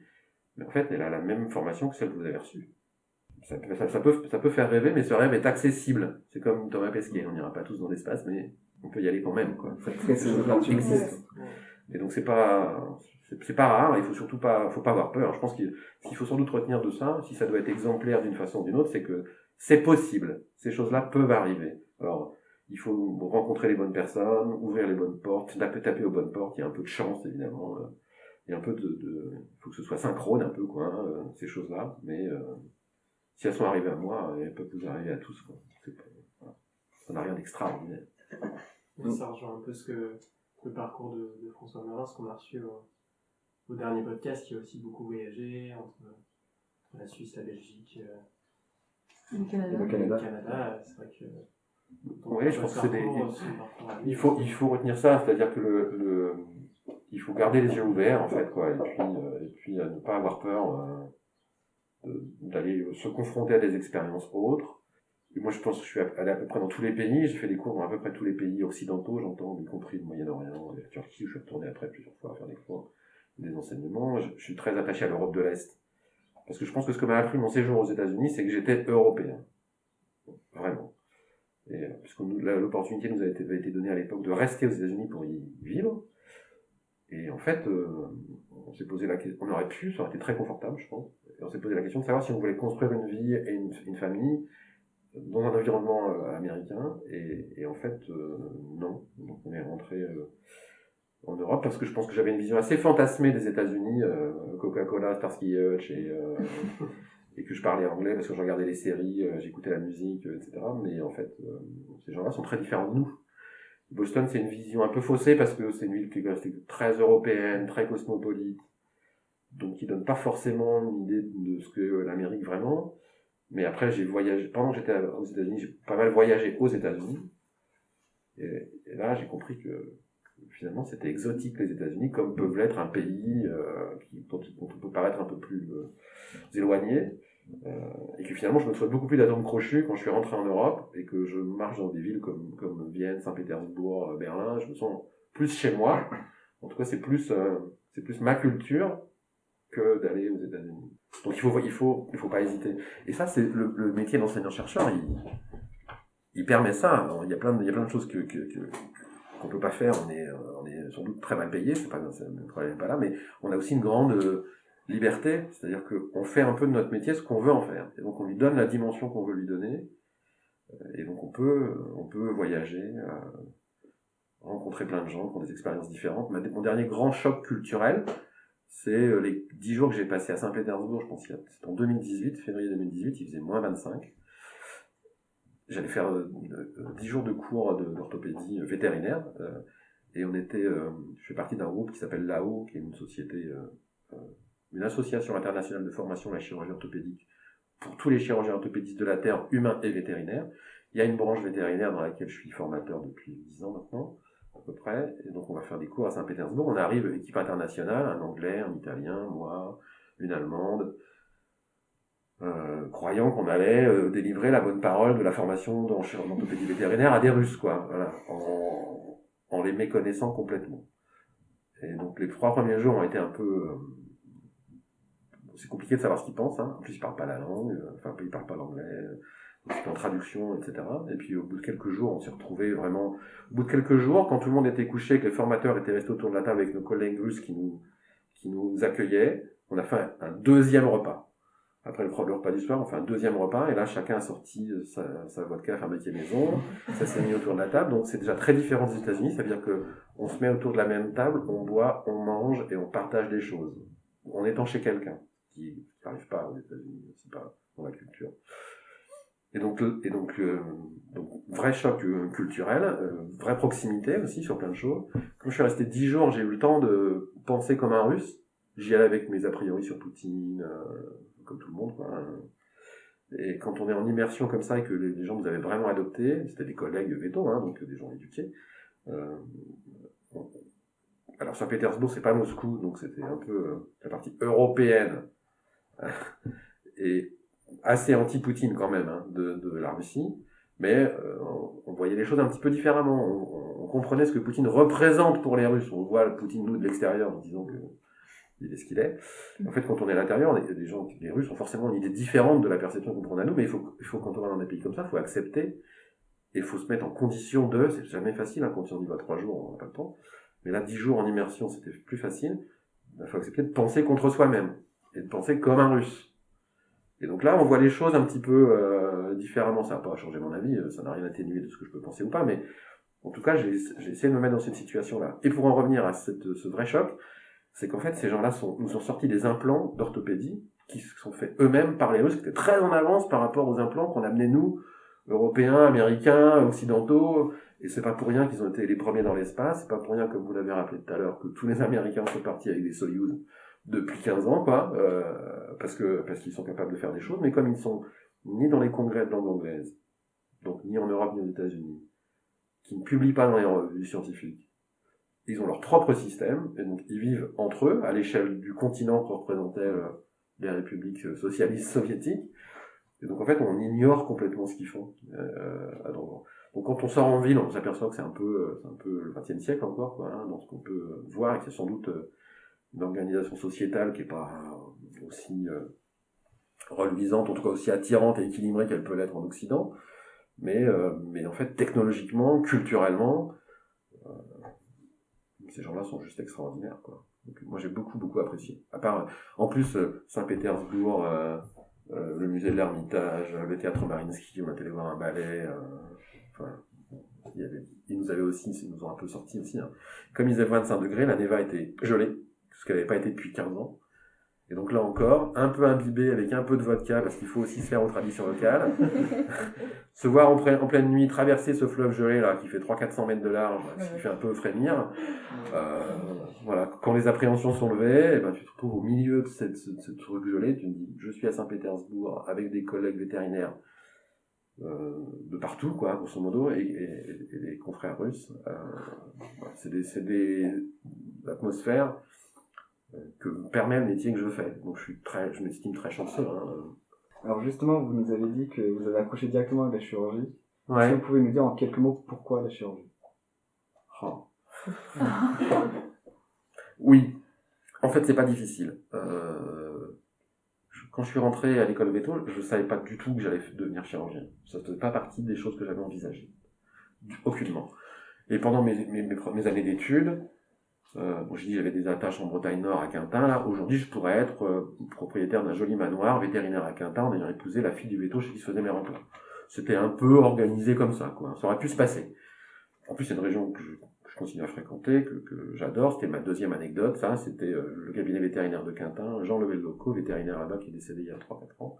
mais en fait, elle a la même formation que celle que vous avez reçue. Ça peut faire rêver, mais ce rêve est accessible. C'est comme Thomas Pesquet, on n'ira pas tous dans l'espace, mais on peut y aller quand même, quoi. Ces ouvertures existent. Et donc c'est pas rare, il faut surtout pas avoir peur. Je pense qu'il faut sans doute retenir de ça, si ça doit être exemplaire d'une façon ou d'une autre, c'est que c'est possible. Ces choses-là peuvent arriver. Alors, il faut rencontrer les bonnes personnes, ouvrir les bonnes portes, taper aux bonnes portes, il y a un peu de chance, évidemment. Il y a un peu il faut que ce soit synchrone un peu, quoi, ces choses-là, mais si elles sont arrivées à moi, elles peuvent vous arriver à tous, quoi. Voilà. Ça n'a rien d'extraordinaire. Ça rejoint un peu le parcours de François Merin, ce qu'on a reçu au dernier podcast, qui a aussi beaucoup voyagé entre la Suisse, la Belgique, Le Canada. Le le Canada. Canada. C'est vrai que Oui, je pense que il faut retenir ça, c'est-à-dire que il faut garder les yeux ouverts, en fait, quoi, et puis ne pas avoir peur d'aller se confronter à des expériences autres. Et moi, je pense que je suis allé à peu près dans tous les pays, j'ai fait des cours dans à peu près tous les pays occidentaux, j'entends, y compris le Moyen-Orient, la Turquie, où je suis retourné après plusieurs fois à faire des cours, des enseignements. Je suis très attaché à l'Europe de l'Est. Parce que je pense que ce que m'a appris mon séjour aux États-Unis, c'est que j'étais européen. Vraiment. Et puisque l'opportunité nous avait été donnée à l'époque de rester aux États-Unis pour y vivre. Et en fait, on s'est posé la question, on aurait pu, ça aurait été très confortable, je pense. Et on s'est posé la question de savoir si on voulait construire une vie et une famille dans un environnement américain. Et en fait, non. Donc on est rentré en Europe parce que je pense que j'avais une vision assez fantasmée des États-Unis, Coca-Cola, Starsky Hutch, et que je parlais anglais parce que je regardais les séries, j'écoutais la musique, etc. Mais en fait, ces gens-là sont très différents de nous. Boston, c'est une vision un peu faussée parce que c'est une ville qui est restée très européenne, très cosmopolite, donc qui donne pas forcément une idée de ce que l'Amérique vraiment. Mais après, j'ai voyagé, pendant que j'étais aux États-Unis, j'ai pas mal voyagé aux États-Unis. Et là, j'ai compris que finalement, c'était exotique les États-Unis, comme peuvent l'être un pays dont on peut paraître un peu plus éloigné. Et que finalement, je me souhaite beaucoup plus d'atomes crochus quand je suis rentré en Europe et que je marche dans des villes comme Vienne, Saint-Pétersbourg, Berlin. Je me sens plus chez moi. En tout cas, c'est plus ma culture que d'aller aux États-Unis. Donc il faut pas hésiter. Et ça, c'est le métier d'enseignant-chercheur. Il permet ça. Alors, il y a plein de choses qu'on peut pas faire. On est sans doute très mal payé. Le problème n'est pas là, mais on a aussi une grande liberté, c'est-à-dire qu'on fait un peu de notre métier ce qu'on veut en faire. Et donc on lui donne la dimension qu'on veut lui donner. Et donc on peut voyager, rencontrer plein de gens qui ont des expériences différentes. Mon dernier grand choc culturel, c'est les 10 jours que j'ai passés à Saint-Pétersbourg, je pense que c'était en 2018, février 2018, il faisait moins 25. J'allais faire 10 jours de cours d'orthopédie vétérinaire, et je fais partie d'un groupe qui s'appelle LAO, qui est une société, une association internationale de formation à la chirurgie orthopédique pour tous les chirurgiens orthopédistes de la Terre, humains et vétérinaires. Il y a une branche vétérinaire dans laquelle je suis formateur depuis 10 ans maintenant, à peu près, et donc on va faire des cours à Saint-Pétersbourg. On arrive, équipe internationale, un Anglais, un Italien, moi, une Allemande, croyant qu'on allait délivrer la bonne parole de la formation en orthopédie vétérinaire à des Russes, quoi, voilà, en les méconnaissant complètement. Et donc les 3 premiers jours ont été un peu... c'est compliqué de savoir ce qu'ils pensent, hein. En plus ils parlent pas la langue, ils parlent pas l'anglais, c'était en traduction, etc. Et puis au bout de quelques jours, on s'est retrouvés vraiment... Au bout de quelques jours, quand tout le monde était couché, que les formateurs étaient restés autour de la table avec nos collègues russes qui nous accueillaient, on a fait un deuxième repas. Après le repas du soir, on fait un deuxième repas, et là, chacun a sorti sa vodka fabriquée maison, ça s'est mis autour de la table, donc c'est déjà très différent des États-Unis, c'est-à-dire que on se met autour de la même table, on boit, on mange, et on partage des choses. En étant chez quelqu'un, qui n'arrive pas aux États-Unis, c'est pas dans la culture. Et donc vrai choc culturel, vraie proximité aussi sur plein de choses. Comme je suis resté 10 jours, j'ai eu le temps de penser comme un Russe. J'y allais avec mes a priori sur Poutine, comme tout le monde, quoi. Et quand on est en immersion comme ça et que les gens nous avaient vraiment adoptés, c'était des collègues vétos, hein, donc des gens éduqués. Alors Saint-Pétersbourg, c'est pas Moscou, donc c'était un peu la partie européenne et assez anti-Poutine quand même, hein, de la Russie. Mais on voyait les choses un petit peu différemment. On comprenait ce que Poutine représente pour les Russes. On voit Poutine, nous, de l'extérieur, en disant que il est ce qu'il est. En fait, quand on est à l'intérieur, les Russes ont forcément une idée différente de la perception qu'on prend à nous, mais il faut quand on va dans des pays comme ça, il faut accepter, et il faut se mettre en condition c'est jamais facile, hein, quand on y va 3 jours, on n'a pas le temps. Mais là, 10 jours en immersion, c'était plus facile. Il faut accepter de penser contre soi-même, et de penser comme un Russe. Et donc là, on voit les choses un petit peu différemment. Ça n'a pas changé mon avis, ça n'a rien atténué de ce que je peux penser ou pas, mais en tout cas, j'ai essayé de me mettre dans cette situation-là. Et pour en revenir à ce vrai choc, c'est qu'en fait, ces gens-là nous ont sorti des implants d'orthopédie qui sont faits eux-mêmes par les Russes, qui étaient très en avance par rapport aux implants qu'on amenait nous, Européens, Américains, Occidentaux. Et c'est pas pour rien qu'ils ont été les premiers dans l'espace, c'est pas pour rien, comme vous l'avez rappelé tout à l'heure, que tous les Américains sont partis avec des Soyouz depuis 15 ans, quoi, parce qu'ils sont capables de faire des choses, mais comme ils sont ni dans les congrès de langue anglaise, donc ni en Europe ni aux États-Unis, qui ne publient pas dans les revues scientifiques, ils ont leur propre système, et donc ils vivent entre eux, à l'échelle du continent que représentaient les républiques socialistes soviétiques, et donc en fait on ignore complètement ce qu'ils font. Donc quand on sort en ville, on s'aperçoit que c'est un peu le XXe siècle encore, quoi, hein, dans ce qu'on peut voir, et que c'est sans doute une organisation sociétale qui est pas aussi reluisante, en tout cas aussi attirante et équilibrée qu'elle peut l'être en Occident, mais en fait technologiquement, culturellement, ces gens-là sont juste extraordinaires, quoi. Donc, moi j'ai beaucoup apprécié. À part, en plus, Saint-Pétersbourg, le musée de l'Ermitage, le théâtre Mariinsky, on a allé voir un ballet, ils nous ont un peu sortis aussi, hein. Comme il faisait 25 degrés, la Neva était gelée, ce qu'elle n'avait pas été depuis 15 ans. Et donc là encore, un peu imbibé avec un peu de vodka, parce qu'il faut aussi se faire aux traditions locales. Se voir en pleine nuit traverser ce fleuve gelé là, qui fait 300-400 mètres de large, ce qui fait un peu frémir. Voilà, quand les appréhensions sont levées, et ben, tu te retrouves au milieu de ce truc gelé, tu me dis, je suis à Saint-Pétersbourg avec des collègues vétérinaires de partout, quoi, grosso modo, et des confrères russes. Voilà, c'est des atmosphères que permet le métier que je fais. Donc je m'estime très chanceux, hein. Alors justement, vous nous avez dit que vous avez accroché directement avec la chirurgie. Ouais. Est-ce que vous pouvez nous dire en quelques mots pourquoi la chirurgie? Oh. Oui. En fait, c'est pas difficile. Quand je suis rentré à l'école Veto, je savais pas du tout que j'allais devenir chirurgien. Ça ne faisait pas partie des choses que j'avais envisagées. Aucunement. Et pendant mes années d'études, je dis j'avais des attaches en Bretagne Nord à Quintin. Là, aujourd'hui, je pourrais être propriétaire d'un joli manoir, vétérinaire à Quintin, en ayant épousé la fille du Veto chez qui se faisait mes remplats. c'était un peu organisé comme ça, quoi. Ça aurait pu se passer. En plus, c'est une région que je continue à fréquenter, que j'adore. C'était ma deuxième anecdote, ça. C'était le cabinet vétérinaire de Quintin, Jean Level-Loco, vétérinaire là-bas, qui est décédé il y a 3-4 ans.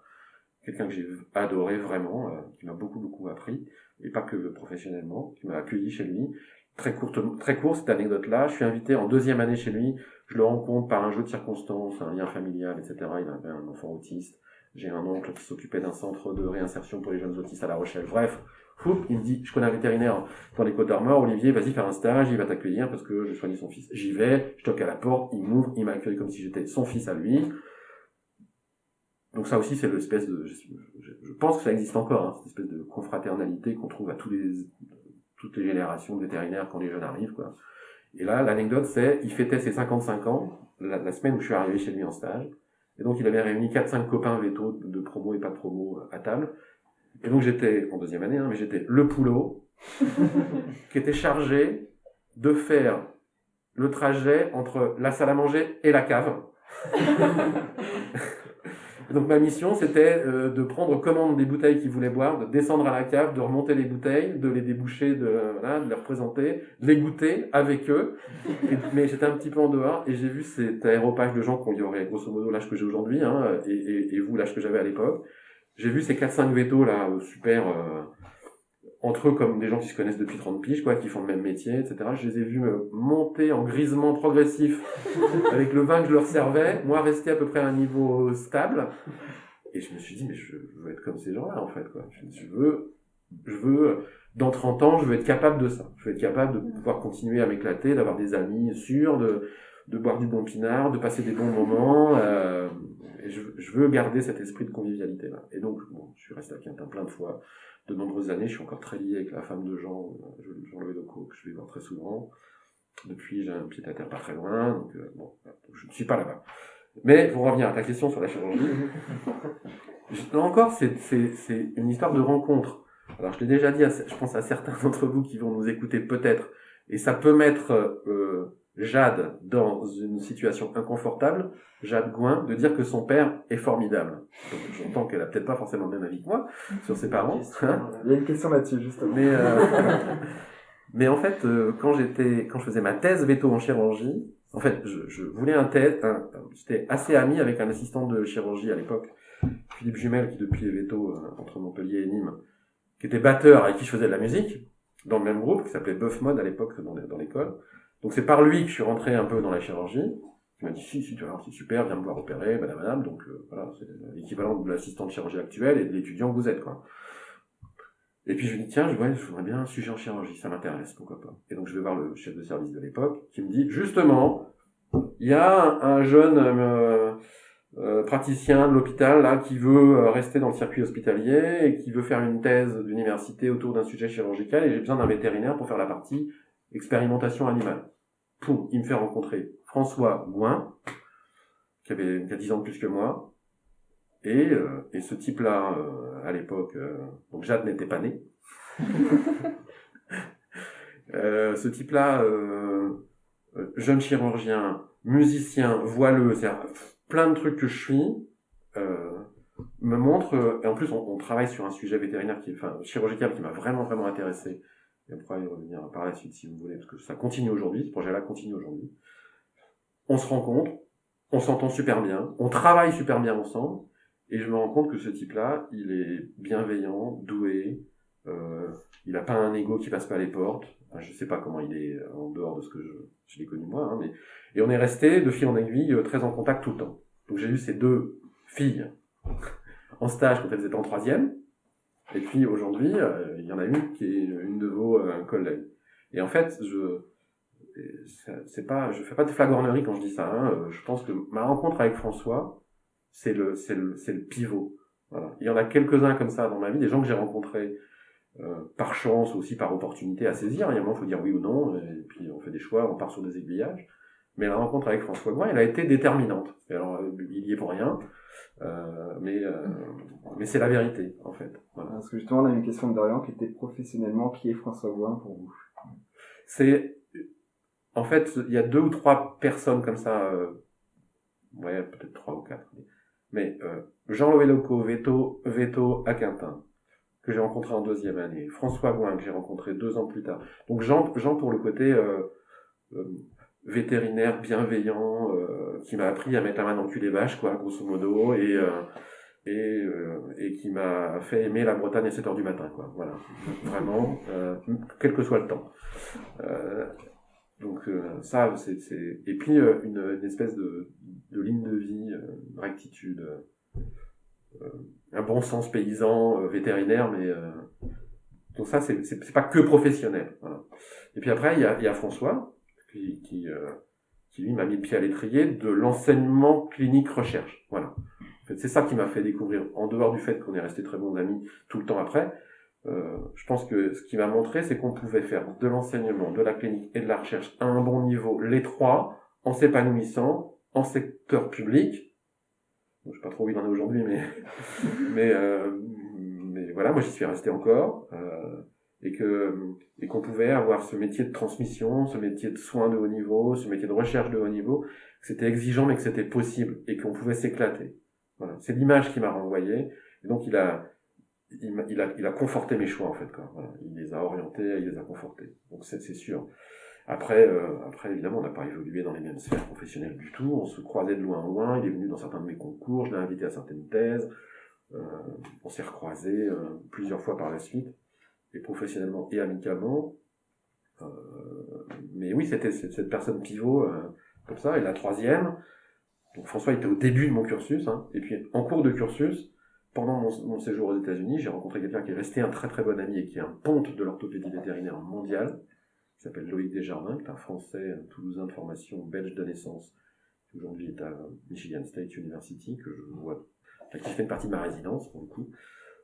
Quelqu'un que j'ai adoré vraiment, qui m'a beaucoup appris, et pas que professionnellement, qui m'a accueilli chez lui. Très court cette anecdote-là. Je suis invité en 2e année chez lui. Je le rencontre par un jeu de circonstances, un lien familial, etc. Il avait un enfant autiste. J'ai un oncle qui s'occupait d'un centre de réinsertion pour les jeunes autistes à La Rochelle. Bref, il me dit, je connais un vétérinaire dans les Côtes-d'Armor, Olivier, vas-y faire un stage, il va t'accueillir parce que je soigne son fils. J'y vais, je toque à la porte, il m'ouvre, il m'accueille comme si j'étais son fils à lui. Donc ça aussi, c'est l'espèce de... Je pense que ça existe encore, hein, cette espèce de confraternalité qu'on trouve à toutes les générations de vétérinaires quand les jeunes arrivent, quoi. Et là, l'anecdote, c'est, il fêtait ses 55 ans, la semaine où je suis arrivé chez lui en stage. Et donc, il avait réuni 4-5 copains vétos de promo et pas de promo à table. Et donc, j'étais, en 2e année, hein, mais j'étais le poulot, qui était chargé de faire le trajet entre la salle à manger et la cave. Donc ma mission, c'était de prendre commande des bouteilles qu'ils voulaient boire, de descendre à la cave, de remonter les bouteilles, de les déboucher, de les représenter, de les goûter avec eux. Mais j'étais un petit peu en dehors et j'ai vu cet aéropage de gens qui auraient grosso modo l'âge que j'ai aujourd'hui, hein, et vous l'âge que j'avais à l'époque. J'ai vu ces 4-5 vétos là, super, entre eux comme des gens qui se connaissent depuis 30 piges, quoi, qui font le même métier, etc. Je les ai vus monter en grisement progressif avec le vin que je leur servais, moi rester à peu près à un niveau stable. Et je me suis dit, mais je veux être comme ces gens-là, en fait, quoi. Je veux, dans 30 ans, je veux être capable de ça. Je veux être capable de pouvoir continuer à m'éclater, d'avoir des amis sûrs, de boire du bon pinard, de passer des bons moments, et je veux garder cet esprit de convivialité-là. Et donc, bon, je suis resté à Quintin plein de fois. De nombreuses années, je suis encore très lié avec la femme de Jean Level-Loco, que je vais voir très souvent. Depuis, j'ai un pied-à-terre pas très loin, donc bon, je ne suis pas là-bas. Mais pour revenir à ta question sur la chirurgie, là encore, c'est une histoire de rencontre. Alors, je l'ai déjà dit, je pense à certains d'entre vous qui vont nous écouter peut-être, et ça peut mettre Jade dans une situation inconfortable, Jade Gouin, de dire que son père est formidable. Donc, j'entends qu'elle a peut-être pas forcément le même avis que moi sur ses parents. Il y a une question là-dessus, justement. Mais en fait, quand je faisais ma thèse veto en chirurgie, en fait, je voulais j'étais assez ami avec un assistant de chirurgie à l'époque, Philippe Jumel, qui depuis est veto entre Montpellier et Nîmes, qui était batteur avec qui je faisais de la musique, dans le même groupe, qui s'appelait Buff Mode à l'époque dans l'école. Donc c'est par lui que je suis rentré un peu dans la chirurgie. Il m'a dit, si, tu vas voir, c'est super, viens me voir opérer, madame. Donc voilà, c'est l'équivalent de l'assistant de chirurgie actuel et de l'étudiant que vous êtes, quoi. Et puis je lui dis, tiens, je voudrais bien un sujet en chirurgie, ça m'intéresse, pourquoi pas. Et donc je vais voir le chef de service de l'époque, qui me dit, justement, il y a un jeune praticien de l'hôpital là qui veut rester dans le circuit hospitalier et qui veut faire une thèse d'université autour d'un sujet chirurgical et j'ai besoin d'un vétérinaire pour faire la partie expérimentation animale. Poum, il me fait rencontrer François Gouin, qui a 10 ans de plus que moi, et ce type-là, à l'époque, donc Jade n'était pas né. Ce type-là, jeune chirurgien, musicien, voileux, c'est-à-dire plein de trucs que je suis, me montre, et en plus on travaille sur un sujet vétérinaire chirurgical qui m'a vraiment intéressé. Et on pourra y revenir par la suite si vous voulez, parce que ça continue aujourd'hui, ce projet-là continue aujourd'hui. On se rencontre, on s'entend super bien, on travaille super bien ensemble, et je me rends compte que ce type-là, il est bienveillant, doué, il a pas un ego qui passe pas les portes. Enfin, je sais pas comment il est en dehors de ce que je l'ai connu moi, hein, mais et on est resté de fil en aiguille très en contact tout le temps. Donc j'ai eu ces 2 filles en stage quand elles étaient en 3e, et puis aujourd'hui il y en a une qui est une de vos collègues. Et en fait je fais pas de flagornerie quand je dis ça. Hein, je pense que ma rencontre avec François c'est le pivot. Voilà. Il y en a quelques-uns comme ça dans ma vie, des gens que j'ai rencontrés par chance ou aussi par opportunité à saisir. Il y a un moment, il faut dire oui ou non, et puis on fait des choix, on part sur des aiguillages. Mais la rencontre avec François Gouin, elle a été déterminante. Et alors, il y est pour rien, mais c'est la vérité, en fait. Voilà. Parce que justement, on a une question de Dorian qui était professionnellement, qui est François Gouin pour vous? En fait, il y a 2 ou 3 personnes comme ça, ouais, peut-être 3 ou 4. Mais Jean Level-Loco, veto à Quintin. que j'ai rencontré en 2e année, François Gouin, que j'ai rencontré 2 ans plus tard. Donc Jean pour le côté vétérinaire bienveillant, qui m'a appris à mettre la main dans le cul des vaches, quoi, grosso modo, et qui m'a fait aimer la Bretagne à 7h du matin, quoi. Voilà, vraiment, quel que soit le temps. Donc ça, c'est et puis une espèce de ligne de vie, rectitude, un bon sens paysan, vétérinaire, mais donc ça c'est pas que professionnel. Voilà. Et puis après il y a François qui lui m'a mis le pied à l'étrier de l'enseignement clinique recherche. Voilà. En fait, c'est ça qui m'a fait découvrir, en dehors du fait qu'on est resté très bons amis tout le temps après. Je pense que ce qui m'a montré, c'est qu'on pouvait faire de l'enseignement, de la clinique et de la recherche à un bon niveau, les trois, en s'épanouissant, en secteur public. Bon, je sais pas trop où il en est aujourd'hui, mais voilà, moi j'y suis resté encore, et qu'on pouvait avoir ce métier de transmission, ce métier de soins de haut niveau, ce métier de recherche de haut niveau, que c'était exigeant mais que c'était possible et qu'on pouvait s'éclater. Voilà, c'est l'image qui m'a renvoyé, et donc il a conforté mes choix en fait, quoi. Voilà, il les a orientés, il les a confortés. Donc c'est sûr. Après évidemment, on n'a pas évolué dans les mêmes sphères professionnelles du tout. On se croisait de loin en loin. Il est venu dans certains de mes concours, je l'ai invité à certaines thèses. On s'est recroisés plusieurs fois par la suite, et professionnellement et amicalement. Mais oui, c'était cette personne pivot comme ça. Et la 3e, donc François était au début de mon cursus, hein, et puis en cours de cursus, pendant mon séjour aux États-Unis, j'ai rencontré quelqu'un qui est resté un très très bon ami et qui est un ponte de l'orthopédie vétérinaire mondiale, qui s'appelle Loïc Desjardins, qui est un Français, un Toulousain de formation, belge de naissance, qui aujourd'hui est à Michigan State University, que je vois, qui fait une partie de ma résidence pour le coup.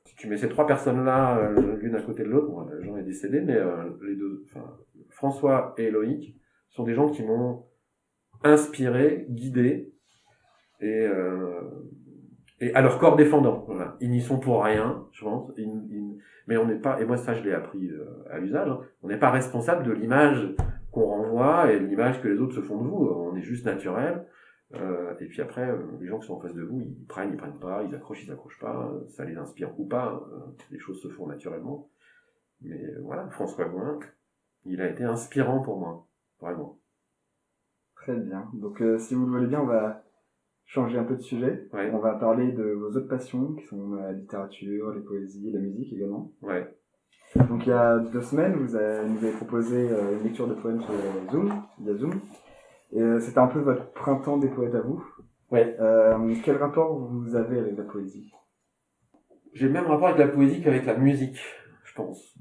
Si tu mets ces 3 personnes-là, l'une à côté de l'autre, bon, Jean est décédé, mais les deux, enfin François et Loïc, sont des gens qui m'ont inspiré, guidé, et à leur corps défendant. Voilà. Ils n'y sont pour rien, je pense. Mais on n'est pas, et moi ça je l'ai appris à l'usage, hein, on n'est pas responsable de l'image qu'on renvoie et de l'image que les autres se font de vous. On est juste naturel. Et puis après, les gens qui sont en face de vous, ils prennent pas, ils accrochent pas, ça les inspire ou pas. Les choses se font naturellement. Mais voilà, François Gouin, il a été inspirant pour moi, vraiment. Très bien. Donc si vous le voulez bien, on va changer un peu de sujet. Ouais. On va parler de vos autres passions, qui sont la littérature, les poésies, la musique également. Ouais. Donc il y a 2 semaines, nous avez proposé une lecture de poèmes sur via Zoom. Et c'était un peu votre printemps des poètes à vous. Ouais. Quel rapport vous avez avec la poésie ? J'ai le même rapport avec la poésie qu'avec la musique, je pense.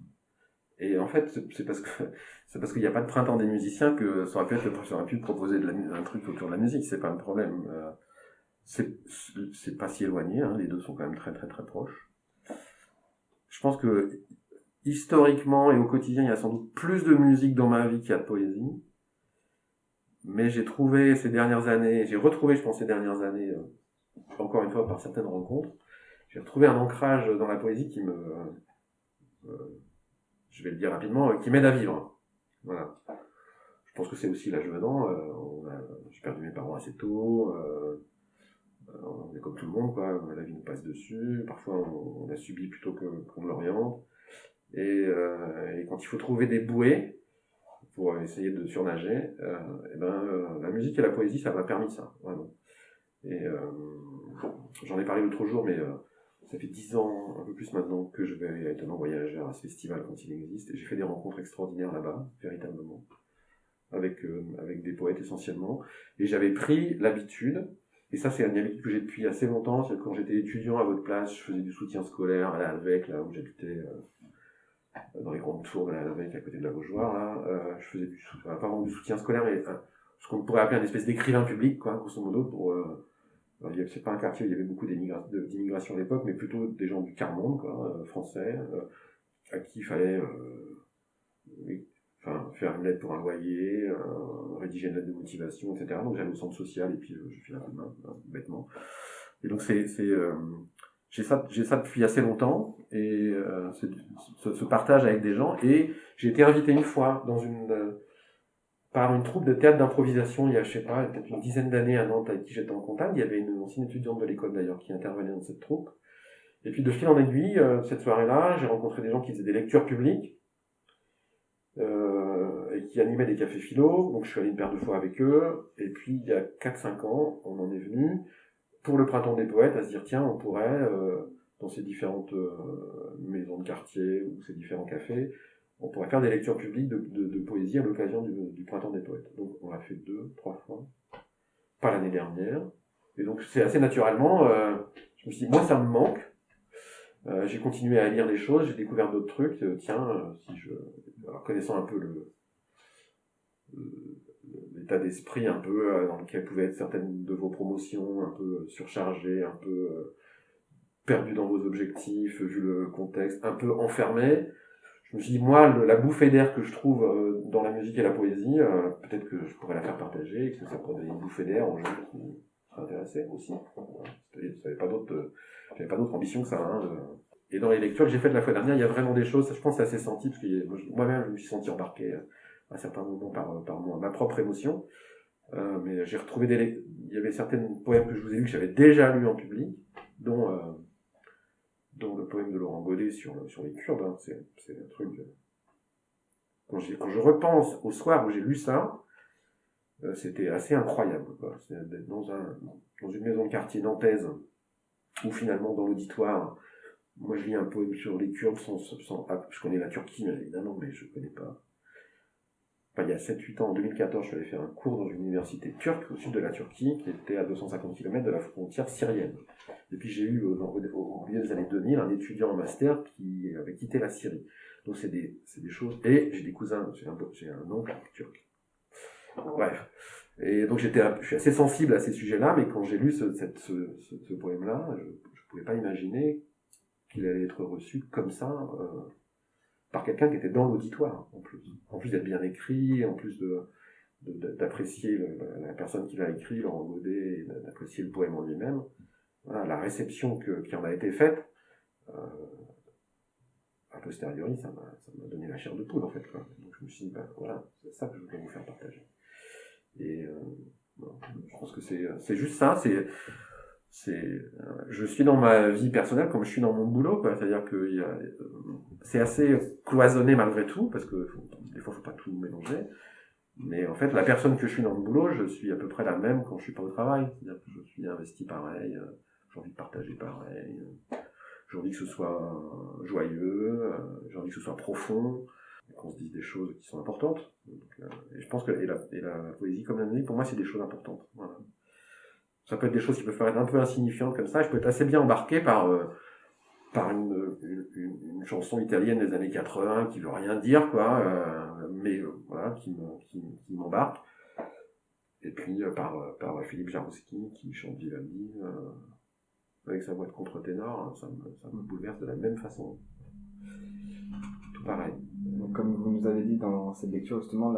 Et en fait, c'est parce qu'il n'y a pas de printemps des musiciens que ça aurait pu proposer un truc autour de la musique. C'est pas un problème. C'est pas si éloigné, hein, les deux sont quand même très très très proches. Je pense que historiquement et au quotidien, il y a sans doute plus de musique dans ma vie qu'il y a de poésie. Mais j'ai retrouvé ces dernières années, encore une fois par certaines rencontres, j'ai retrouvé un ancrage dans la poésie qui je vais le dire rapidement, qui m'aide à vivre. Voilà. Je pense que c'est aussi l'âge venant. J'ai perdu mes parents assez tôt. On est comme tout le monde, quoi. La vie nous passe dessus. Parfois, on a subi plutôt qu'on l'oriente. Et quand il faut trouver des bouées pour essayer de surnager, la musique et la poésie, ça m'a permis ça, vraiment. Et j'en ai parlé l'autre jour, mais ça fait 10 ans, un peu plus maintenant, que je vais étonnamment voyager à ce festival quand il existe. Et j'ai fait des rencontres extraordinaires là-bas, véritablement, avec des poètes essentiellement. Et j'avais pris l'habitude, et ça c'est une habitude que j'ai depuis assez longtemps, c'est que quand j'étais étudiant à votre place, je faisais du soutien scolaire à la Halvec, là où j'habitais, dans les grandes tours de la Halvec, à côté de la Beaujoire, là, je faisais pas vraiment du soutien scolaire, mais ce qu'on pourrait appeler une espèce d'écrivain public, quoi, grosso modo, c'est pas un quartier où il y avait beaucoup d'immigration à l'époque, mais plutôt des gens du quart-monde, quoi, français, à qui il fallait faire une lettre pour un loyer, rédiger une lettre de motivation, etc. Donc j'allais au centre social et puis je fais la main, bêtement. Et donc j'ai ça depuis assez longtemps, et ce partage avec des gens, et j'ai été invité une fois par une troupe de théâtre d'improvisation il y a, je sais pas, peut-être une dizaine d'années à Nantes, avec qui j'étais en contact. Il y avait une ancienne étudiante de l'école d'ailleurs qui intervenait dans cette troupe, Et puis de fil en aiguille, cette soirée-là, j'ai rencontré des gens qui faisaient des lectures publiques et qui animaient des cafés philo. Donc je suis allé une paire de fois avec eux. Et puis il y a 4-5 ans, on en est venu pour le Printemps des Poètes à se dire tiens, on pourrait, dans ces différentes maisons de quartier ou ces différents cafés, on pourrait faire des lectures publiques de poésie à l'occasion du Printemps des Poètes. Donc on l'a fait 2-3 fois, pas l'année dernière. Et donc c'est assez naturellement, je me suis dit moi ça me manque. J'ai continué à lire des choses, j'ai découvert d'autres trucs. Alors, connaissant un peu l'état d'esprit un peu dans lequel pouvaient être certaines de vos promotions, un peu surchargées, un peu perdues dans vos objectifs, vu le contexte, un peu enfermé. Je me suis dit, moi, la bouffée d'air que je trouve dans la musique et la poésie, peut-être que je pourrais la faire partager, et que ça pourrait donner une bouffée d'air aux gens qui seraient intéressés aussi. J'avais pas d'autre ambition que ça. Et dans les lectures que j'ai faites la fois dernière, il y a vraiment des choses, je pense que c'est assez senti, parce que moi-même, je me suis senti embarqué à certains moments par ma propre émotion. Mais j'ai retrouvé il y avait certains poèmes que je vous ai lus que j'avais déjà lus en public, dont le poème de Laurent Godet sur les Kurdes. C'est un truc. Quand je repense au soir où j'ai lu ça, c'était assez incroyable, quoi. C'est d'être dans une maison de quartier nantaise, où finalement dans l'auditoire, moi je lis un poème sur les Kurdes je connais la Turquie, évidemment, mais je connais pas. Enfin, il y a 7-8 ans, en 2014, je suis allé faire un cours dans une université turque au sud de la Turquie, qui était à 250 km de la frontière syrienne. Et puis j'ai eu, au milieu des années 2000, un étudiant en master qui avait quitté la Syrie. Donc c'est des choses. Et j'ai des cousins, j'ai un oncle turc. Bref. Et donc je suis assez sensible à ces sujets-là, mais quand j'ai lu ce poème-là, je pouvais pas imaginer qu'il allait être reçu comme ça, par quelqu'un qui était dans l'auditoire, en plus. En plus d'être bien écrit, en plus d'apprécier la personne qui l'a écrit, Laurent Godet, et d'apprécier le poème en lui-même. Voilà, la réception qui en a été faite, a posteriori, ça m'a donné la chair de poule, en fait, quoi. Donc je me suis dit, voilà, c'est ça que je voudrais vous faire partager. Et je pense que c'est juste ça, je suis dans ma vie personnelle comme je suis dans mon boulot, quoi. C'est-à-dire que c'est assez cloisonné malgré tout, parce que des fois, faut pas tout mélanger. Mais en fait, la personne que je suis dans le boulot, je suis à peu près la même quand je suis pas au travail. C'est-à-dire que je suis investi pareil, j'ai envie de partager pareil, j'ai envie que ce soit joyeux, j'ai envie que ce soit profond, qu'on se dise des choses qui sont importantes. Donc, et je pense que la poésie comme la musique, pour moi, c'est des choses importantes. Voilà. Ça peut être des choses qui peuvent paraître un peu insignifiantes comme ça. Je peux être assez bien embarqué par une chanson italienne des années 80 qui veut rien dire, quoi, mais voilà, qui m'embarque. Et puis par Philippe Jarouski qui chante Vivaldi avec sa voix de contre-ténor, ça me bouleverse de la même façon. Tout pareil. Donc, comme vous nous avez dit dans cette lecture, justement,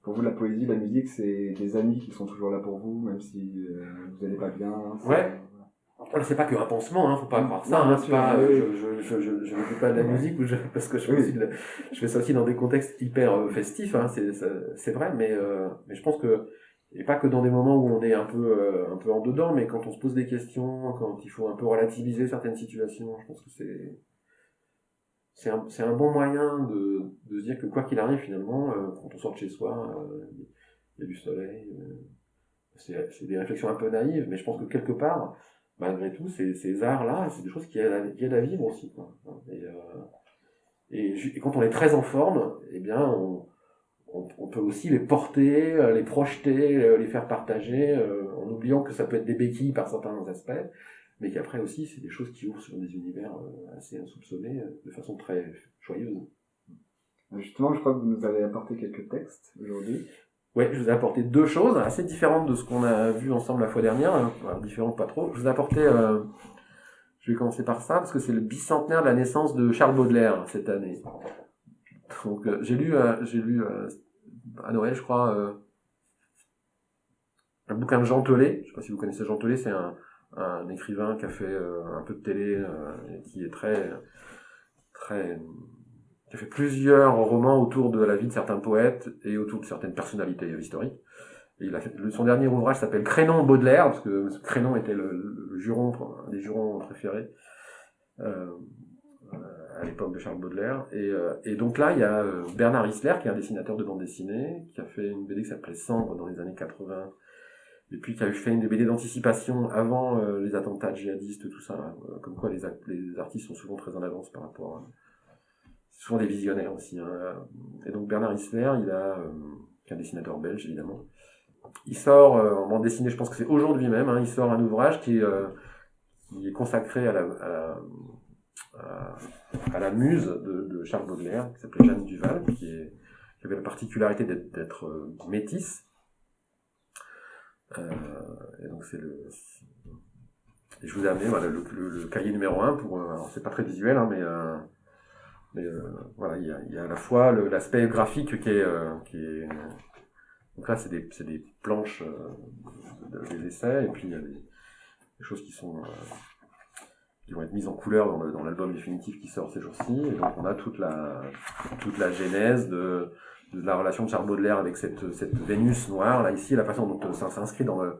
pour vous, la poésie, la musique, c'est des amis qui sont toujours là pour vous, même si vous n'allez pas bien. Ouais. Alors, c'est pas que un pansement, faut pas croire ça. Non, C'est pas, je n'écoute pas de la musique parce que je fais ça aussi dans des contextes hyper festifs. C'est vrai, mais je pense que et pas que dans des moments où on est un peu en dedans, mais quand on se pose des questions, quand il faut un peu relativiser certaines situations, je pense que c'est un bon moyen de se dire que quoi qu'il arrive finalement, quand on sort de chez soi, il y a du soleil. C'est des réflexions un peu naïves, mais je pense que quelque part, malgré tout, ces arts-là, c'est des choses qui aident à vivre aussi, quoi. Et quand on est très en forme, eh bien, on peut aussi les porter, les projeter, les faire partager, en oubliant que ça peut être des béquilles par certains aspects, mais qu'après aussi, c'est des choses qui ouvrent sur des univers assez insoupçonnés, de façon très joyeuse. Justement, je crois que vous nous avez apporté quelques textes aujourd'hui. Ouais, je vous ai apporté 2 choses assez différentes de ce qu'on a vu ensemble la fois dernière, différentes pas trop. Je vous ai apporté, je vais commencer par ça, parce que c'est le bicentenaire de la naissance de Charles Baudelaire cette année. Donc j'ai lu à Noël, je crois, un bouquin de Jean Telet. Je sais pas si vous connaissez Jean Telet, c'est un écrivain qui a fait un peu de télé, qui est qui a fait plusieurs romans autour de la vie de certains poètes et autour de certaines personnalités historiques. Et son dernier ouvrage s'appelle Crénon Baudelaire, parce que Crénon était un des jurons préférés. à l'époque de Charles Baudelaire. Et donc là, il y a Bernard Isler, qui est un dessinateur de bande dessinée, qui a fait une BD qui s'appelait Cendre dans les années 80, et puis qui a fait une BD d'anticipation avant les attentats djihadistes, tout ça, là, comme quoi les artistes sont souvent très en avance par rapport à... C'est souvent des visionnaires aussi. Hein. Et donc Bernard Isler, qui est un dessinateur belge évidemment, il sort en bande dessinée, je pense que c'est aujourd'hui même, hein, il sort un ouvrage qui est consacré à la muse de Charles Baudelaire, qui s'appelait Jeanne Duval, qui avait la particularité d'être métisse. Et donc et je vous ai amené voilà, le cahier numéro 1 pour... alors c'est pas très visuel, hein, mais voilà, il y a à la fois l'aspect graphique qui est donc là c'est des planches des essais, et puis il y a des choses qui vont être mises en couleur dans l'album définitif qui sort ces jours-ci. Et donc on a toute la genèse de la relation de Charles Baudelaire avec cette Vénus noire, là ici, la façon dont ça s'inscrit dans le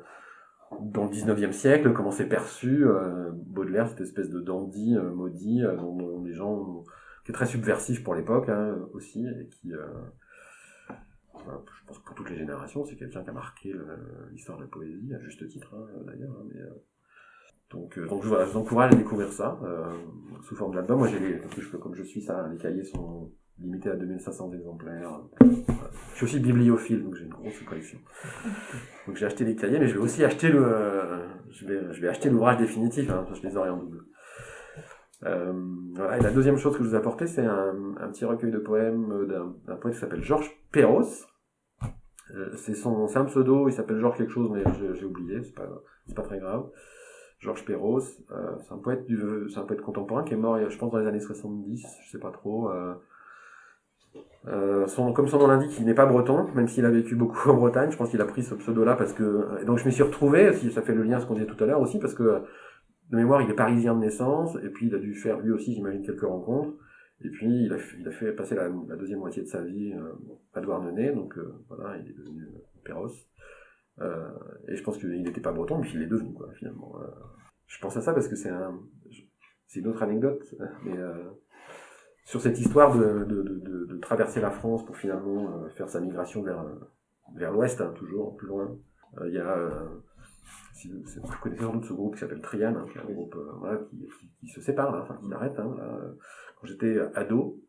19e siècle, comment c'est perçu, Baudelaire, cette espèce de dandy maudit, dont les gens, qui est très subversif pour l'époque, hein, aussi, et qui, enfin, je pense que pour toutes les générations, c'est quelqu'un qui a marqué l'histoire de la poésie, à juste titre, hein, d'ailleurs, hein, mais... Donc voilà, je vous encourage à découvrir ça sous forme d'album. Moi, comme je suis ça, les cahiers sont limités à 2500 exemplaires. Je suis aussi bibliophile, donc j'ai une grosse collection. Donc j'ai acheté les cahiers, mais je vais aussi acheter je vais acheter l'ouvrage définitif, hein, parce que je les aurai en double. Voilà. Et la deuxième chose que je vous ai apporté, c'est un petit recueil de poèmes d'un poète qui s'appelle Georges Perros. C'est un pseudo, il s'appelle Georges quelque chose, mais j'ai oublié, c'est pas très grave. Georges Perros, c'est un poète contemporain qui est mort, je pense, dans les années 70, je sais pas trop. Comme son nom l'indique, il n'est pas breton, même s'il a vécu beaucoup en Bretagne. Je pense qu'il a pris ce pseudo-là parce que... Et donc je m'y suis retrouvé, si ça fait le lien à ce qu'on disait tout à l'heure aussi, parce que de mémoire, il est parisien de naissance, et puis il a dû faire lui aussi, j'imagine, quelques rencontres. Et puis il a fait passer la deuxième moitié de sa vie à Douarnenez, donc voilà, il est devenu Perros. Et je pense qu'il n'était pas breton, mais il l'est devenu, quoi, finalement. Je pense à ça parce que c'est une autre anecdote, mais sur cette histoire de traverser la France pour finalement faire sa migration vers l'ouest, hein, toujours plus loin. Il y a, vous connaissez sans doute ce groupe qui s'appelle Trian, hein, qui est un groupe voilà, qui se sépare, là, enfin qui arrête. Hein, là. Quand j'étais ado,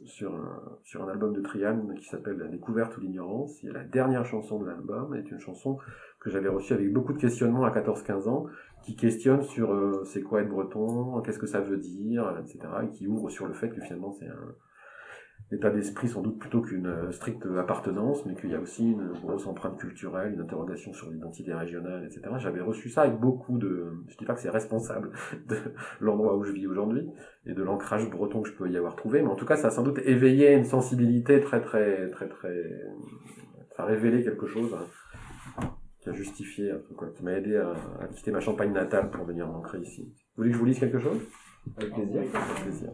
sur un album de Trian qui s'appelle La découverte ou l'ignorance, et la dernière chanson de l'album est une chanson que j'avais reçue avec beaucoup de questionnements à 14-15 ans, qui questionne sur c'est quoi être breton, qu'est-ce que ça veut dire, etc., et qui ouvre sur le fait que finalement c'est un état d'esprit sans doute plutôt qu'une stricte appartenance, mais qu'il y a aussi une grosse empreinte culturelle, une interrogation sur l'identité régionale, etc. J'avais reçu ça avec beaucoup je dis pas que c'est responsable de l'endroit où je vis aujourd'hui, et de l'ancrage breton que je peux y avoir trouvé, mais en tout cas ça a sans doute éveillé une sensibilité très, ça a révélé quelque chose, hein, qui a justifié, quoi, qui m'a aidé à quitter ma Champagne natale pour venir m'ancrer ici. Vous voulez que je vous lise quelque chose ? Avec plaisir. Avec plaisir.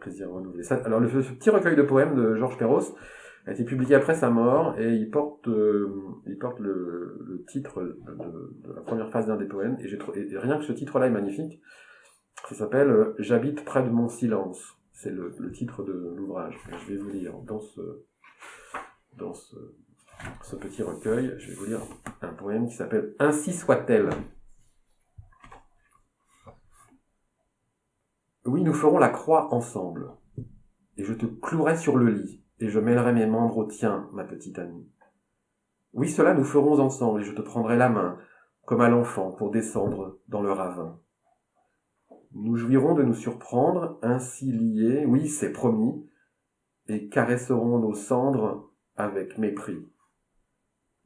Plaisir renouvelé. Alors, ce petit recueil de poèmes de Georges Perros a été publié après sa mort, et il porte le titre de la première phase d'un des poèmes, et rien que ce titre-là est magnifique. Ça s'appelle « J'habite près de mon silence ». C'est le titre de l'ouvrage. Je vais vous lire dans ce petit recueil, je vais vous lire un poème qui s'appelle « Ainsi soit-elle ». Oui, nous ferons la croix ensemble, et je te clouerai sur le lit, et je mêlerai mes membres aux tiens, ma petite amie. Oui, cela nous ferons ensemble, et je te prendrai la main, comme à l'enfant, pour descendre dans le ravin. Nous jouirons de nous surprendre, ainsi liés, oui, c'est promis, et caresserons nos cendres avec mépris.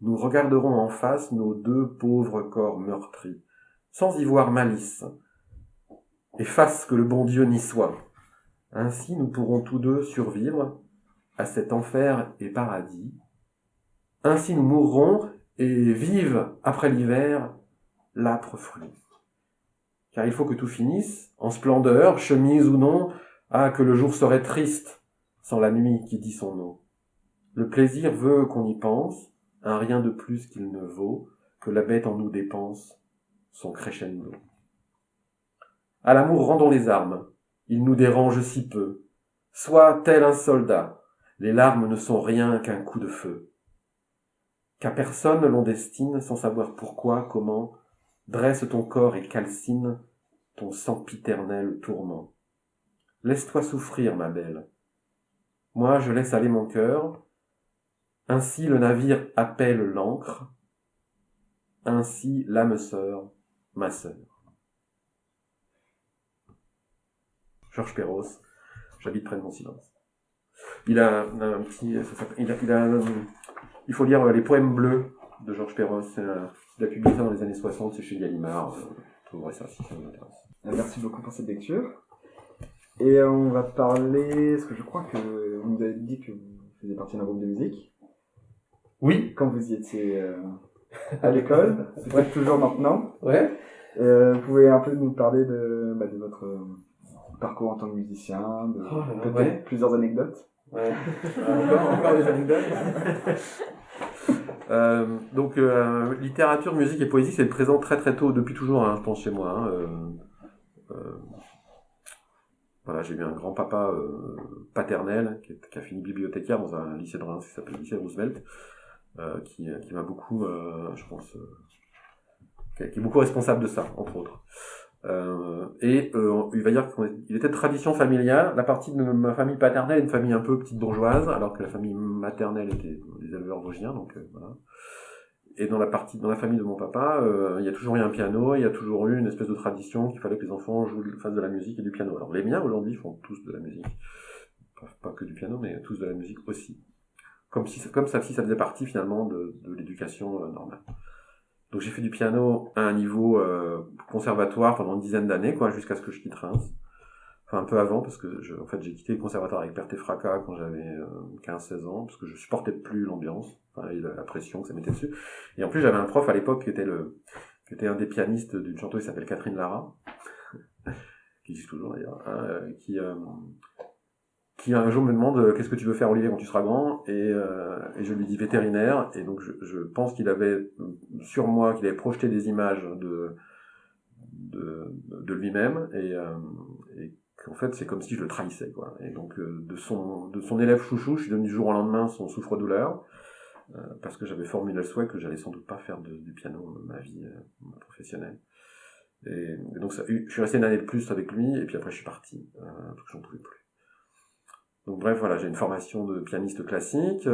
Nous regarderons en face nos deux pauvres corps meurtris, sans y voir malice, et fasse que le bon Dieu n'y soit. Ainsi nous pourrons tous deux survivre à cet enfer et paradis. Ainsi nous mourrons et vivent après l'hiver l'âpre fruit. Car il faut que tout finisse, en splendeur, chemise ou non, que le jour serait triste sans la nuit qui dit son nom. Le plaisir veut qu'on y pense, un rien de plus qu'il ne vaut, que la bête en nous dépense son crescendo. À l'amour rendons les armes, il nous dérange si peu. Sois tel un soldat, les larmes ne sont rien qu'un coup de feu. Qu'à personne l'on destine, sans savoir pourquoi, comment, dresse ton corps et calcine ton sempiternel tourment. Laisse-toi souffrir, ma belle. Moi, je laisse aller mon cœur. Ainsi le navire appelle l'ancre. Ainsi l'âme sœur, ma sœur. Georges Perros, j'habite près de mon silence. Il a un petit, il faut lire Les Poèmes bleus de Georges Perros. Il a publié ça dans les années 60, c'est chez Gallimard. Vous trouverez ça si ça vous intéresse. Merci beaucoup pour cette lecture. Et on va parler, parce que je crois que vous nous avez dit que vous faisiez partie d'un groupe de musique. Oui. Quand vous y étiez à l'école, peut-être toujours maintenant. Ouais. Vous pouvez un peu nous parler de votre parcours en tant que musicien, peut-être ouais. plusieurs anecdotes. Ouais. Encore des anecdotes. Donc littérature, musique et poésie, c'est présent très très tôt, depuis toujours, hein, je pense, chez moi. Voilà, j'ai eu un grand-papa paternel qui a fini bibliothécaire dans un lycée de Reims qui s'appelle le lycée Roosevelt, qui m'a beaucoup, je pense, qui est beaucoup responsable de ça, entre autres. Il va dire qu'il était de tradition familiale. La partie de ma famille paternelle est une famille un peu petite bourgeoise, alors que la famille maternelle était des éleveurs vosgiens, donc voilà. Et dans la famille de mon papa, il y a toujours eu un piano, il y a toujours eu une espèce de tradition qu'il fallait que les enfants fassent de la musique et du piano. Alors les miens aujourd'hui font tous de la musique, pas que du piano, mais tous de la musique aussi. Comme si ça faisait partie finalement de l'éducation normale. Donc j'ai fait du piano à un niveau conservatoire pendant une dizaine d'années, quoi, jusqu'à ce que je quitte Reims. Enfin un peu avant, parce que j'ai quitté le conservatoire avec perte et fracas quand j'avais 15-16 ans, parce que je supportais plus l'ambiance, et la pression que ça mettait dessus. Et en plus j'avais un prof à l'époque qui était un des pianistes d'une chanteuse qui s'appelle Catherine Lara, qui existe toujours d'ailleurs, hein, qui un jour me demande qu'est-ce que tu veux faire, Olivier, quand tu seras grand, et je lui dis vétérinaire. Et donc je pense qu'il avait sur moi, qu'il avait projeté des images de lui-même, et qu'en fait c'est comme si je le trahissais, quoi. Et donc de son élève chouchou, je suis devenu du jour au lendemain son souffre-douleur, parce que j'avais formulé le souhait que j'allais sans doute pas faire du piano ma vie professionnelle. Et donc je suis resté une année de plus avec lui, et puis après je suis parti, parce que j'en pouvais plus. Donc bref, voilà, j'ai une formation de pianiste classique.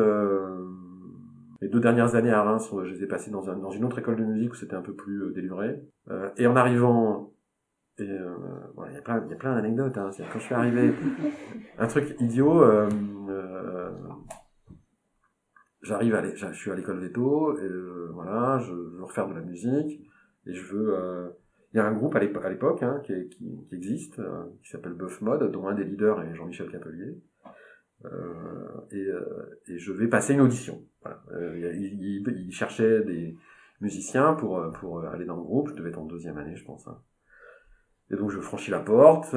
Les 2 dernières années à Reims, je les ai passées dans une autre école de musique où c'était un peu plus délivré. Et en arrivant, voilà, il y a plein d'anecdotes, hein. C'est quand je suis arrivé, un truc idiot. Je suis à l'école Veto, et voilà, je veux refaire de la musique, et je veux. Il y a un groupe à l'époque, hein, qui existe, qui s'appelle Boeuf Mode, dont un des leaders est Jean-Michel Capelier. Et je vais passer une audition. Voilà. Il cherchait des musiciens pour aller dans le groupe. Je devais être en 2e année, je pense, hein. Et donc je franchis la porte,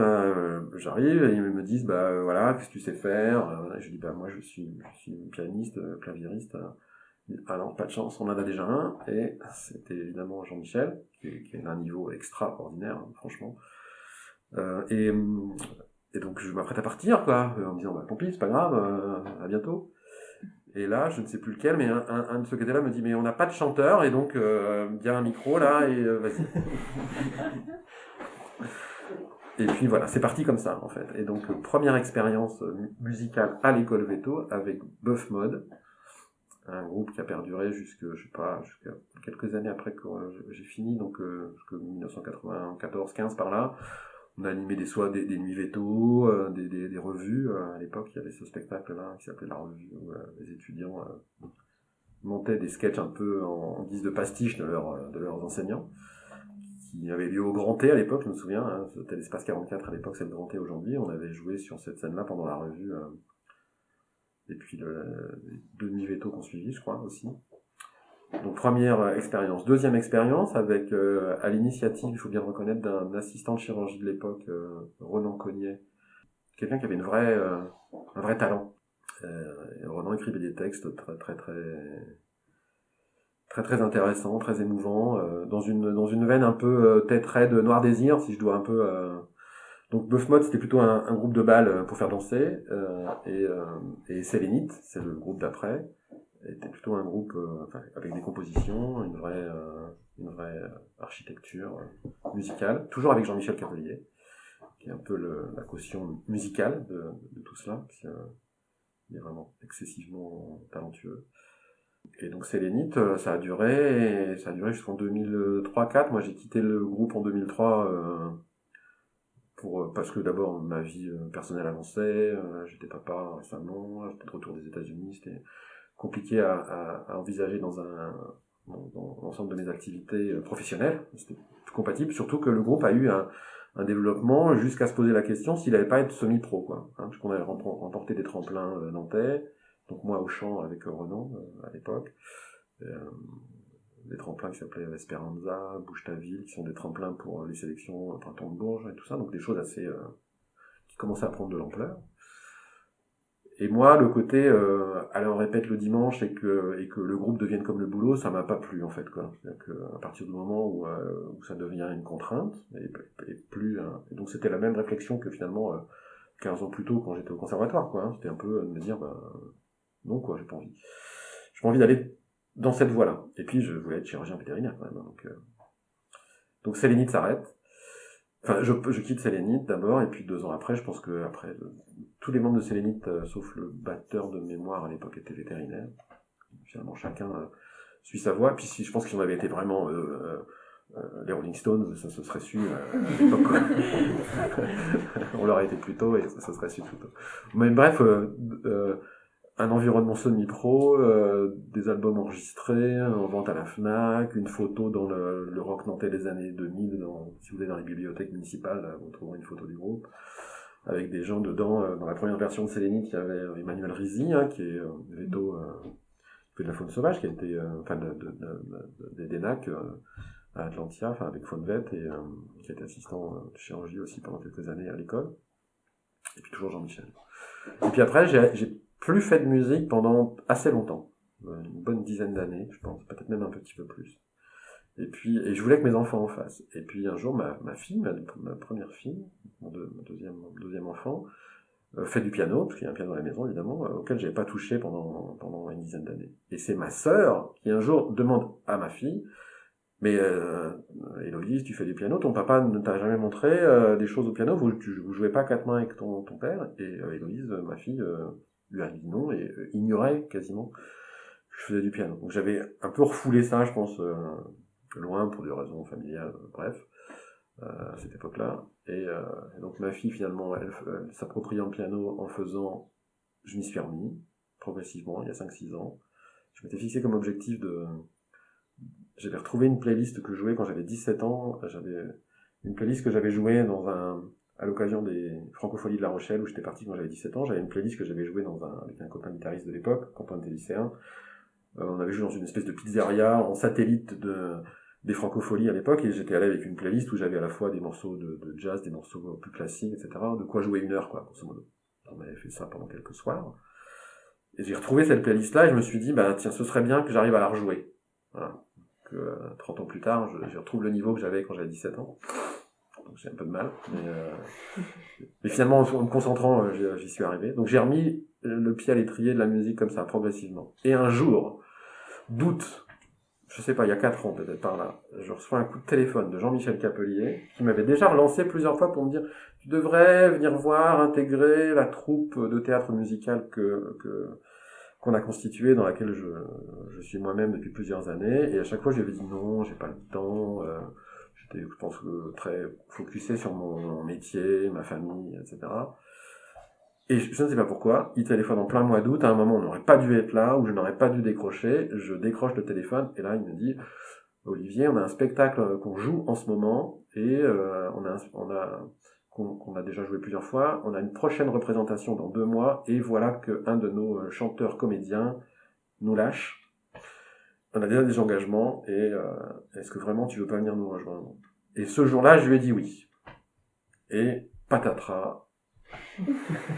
j'arrive, et ils me disent voilà, qu'est-ce que tu sais faire? Je dis moi je suis pianiste, claviériste. Alors pas de chance, on en a déjà un, et c'était évidemment Jean-Michel, qui est d'un niveau extraordinaire, hein, franchement. Et donc je m'apprête à partir, quoi, en me disant tant pis, c'est pas grave, à bientôt. Et là, je ne sais plus lequel, mais un de ceux qui étaient là me dit mais on n'a pas de chanteur, et donc il y a un micro là, et vas-y. Et puis voilà, c'est parti comme ça en fait. Et donc première expérience musicale à l'école Veto avec Boeuf Mode, un groupe qui a perduré jusqu'à quelques années après que j'ai fini, donc jusqu'en 1994-15 par là. On a animé des nuits Veto, des revues. À l'époque, il y avait ce spectacle-là qui s'appelait La Revue, où les étudiants montaient des sketchs un peu en guise de pastiche de leurs enseignants, qui avait lieu au Grand T à l'époque, je me souviens, hein, c'était l'Espace 44 à l'époque, c'est le Grand T aujourd'hui. On avait joué sur cette scène-là pendant la revue, et puis les 2 nuits Veto qu'on suivit, je crois, aussi. Donc première expérience. Deuxième expérience avec, à l'initiative, il faut bien le reconnaître, d'un assistant de chirurgie de l'époque, Ronan Cognet, quelqu'un qui avait un vrai talent. Et Ronan écrivait des textes très très très très très intéressant, très émouvant, dans une veine un peu tête raide, Noir Désir, si je dois un peu... Donc Bœuf Mode, c'était plutôt un groupe de bal pour faire danser, et Sélénite, c'est le groupe d'après, était plutôt un groupe avec des compositions, une vraie architecture musicale, toujours avec Jean-Michel Capelier, qui est un peu la caution musicale de tout cela, puis, il est vraiment excessivement talentueux. Et donc Sélénite, ça a duré jusqu'en 2003-2004. Moi j'ai quitté le groupe en 2003 parce que d'abord ma vie personnelle avançait, j'étais papa récemment, j'étais de retour des États-Unis, c'était compliqué à envisager dans l'ensemble de mes activités professionnelles, c'était plus compatible, surtout que le groupe a eu un développement jusqu'à se poser la question s'il n'allait pas être semi-pro, quoi, hein, puisqu'on avait remporté des tremplins nantais, donc moi au chant avec Renan à l'époque, des tremplins qui s'appelaient Esperanza, Bouge ta ville, qui sont des tremplins pour les sélections Printemps de Bourges et tout ça, donc des choses assez qui commençaient à prendre de l'ampleur. Et moi, le côté aller en répète le dimanche et que le groupe devienne comme le boulot, ça m'a pas plu en fait, quoi. C'est-à-dire qu'à partir du moment où ça devient une contrainte et plus, et donc c'était la même réflexion que finalement 15 ans plus tôt quand j'étais au conservatoire, quoi. Hein. C'était un peu de me dire non, quoi, j'ai pas envie d'aller dans cette voie-là. Et puis je voulais être chirurgien vétérinaire quand même. Hein, donc Sélénite s'arrête. Enfin, je quitte Sélénite d'abord, et puis 2 ans après, je pense que après tous les membres de Sélénite, sauf le batteur de mémoire à l'époque, étaient vétérinaires. Finalement, chacun suit sa voie. Puis si je pense qu'ils en avaient été vraiment les Rolling Stones, ça se serait su à l'époque, quoi. On leur a été plus tôt et ça se serait su plus tôt. Mais bref, un environnement semi-pro, des albums enregistrés, en vente à la Fnac, une photo dans le rock nantais des années 2000, si vous allez dans les bibliothèques municipales, vous trouverez une photo du groupe, avec des gens dedans. Dans la première version de Sélénite, il y avait Emmanuel Rizzi, hein, qui est veto, qui fait de la faune sauvage, qui a été, des NAC à Atlantia, enfin avec Faune Vet, et qui a été assistant de chirurgie aussi pendant quelques années à l'école. Et puis toujours Jean-Michel. Et puis après, j'ai plus fait de musique pendant assez longtemps, une bonne dizaine d'années, je pense, peut-être même un petit peu plus. Et je voulais que mes enfants en fassent. Et puis un jour, ma fille, ma première fille, mon deuxième enfant, fait du piano, parce qu'il y a un piano à la maison évidemment, auquel j'avais pas touché pendant une dizaine d'années. Et c'est ma sœur qui un jour demande à ma fille, mais Héloïse, tu fais du piano, ton papa ne t'a jamais montré des choses au piano, vous jouez pas à 4 mains avec ton père? Et Héloïse, ma fille, lui a dit non et ignorait quasiment que je faisais du piano. Donc j'avais un peu refoulé ça, je pense, loin pour des raisons familiales, bref, à cette époque-là. Et donc ma fille, finalement, elle s'appropriant le piano en faisant... Je m'y suis remis, progressivement, il y a 5-6 ans. Je m'étais fixé comme objectif J'avais retrouvé une playlist que je jouais quand j'avais 17 ans. J'avais une playlist que j'avais jouée à l'occasion des Francopholies de La Rochelle, où j'étais parti quand j'avais 17 ans. J'avais une playlist que j'avais jouée avec un copain guitariste de l'époque, quand on était lycéen. On avait joué dans une espèce de pizzeria en satellite des Francopholies à l'époque, et j'étais allé avec une playlist où j'avais à la fois des morceaux de jazz, des morceaux plus classiques, etc. De quoi jouer 1 heure, quoi, grosso modo. On avait fait ça pendant quelques soirs. Et j'ai retrouvé cette playlist-là, et je me suis dit, tiens, ce serait bien que j'arrive à la rejouer. Voilà. 30 ans plus tard, je retrouve le niveau que j'avais quand j'avais 17 ans. Donc j'ai un peu de mal, mais finalement en me concentrant, j'y suis arrivé. Donc j'ai remis le pied à l'étrier de la musique comme ça, progressivement. Et un jour, d'août, je sais pas, il y a 4 ans peut-être par là, je reçois un coup de téléphone de Jean-Michel Capelier, qui m'avait déjà relancé plusieurs fois pour me dire « Tu devrais venir voir, intégrer la troupe de théâtre musical qu'on a constituée, dans laquelle je suis moi-même depuis plusieurs années. » Et à chaque fois, je lui avais dit « Non, j'ai pas le temps. » J'étais, je pense, très focusé sur mon métier, ma famille, etc. Et je ne sais pas pourquoi, il téléphone en plein mois d'août, à un moment où on n'aurait pas dû être là, où je n'aurais pas dû décrocher, je décroche le téléphone, et là il me dit « Olivier, on a un spectacle qu'on joue en ce moment, et qu'on a déjà joué plusieurs fois, on a une prochaine représentation dans 2 mois, et voilà qu'un de nos chanteurs-comédiens nous lâche. On a déjà des engagements, et est-ce que vraiment tu veux pas venir nous rejoindre ?» Et ce jour-là, je lui ai dit oui. Et patatras,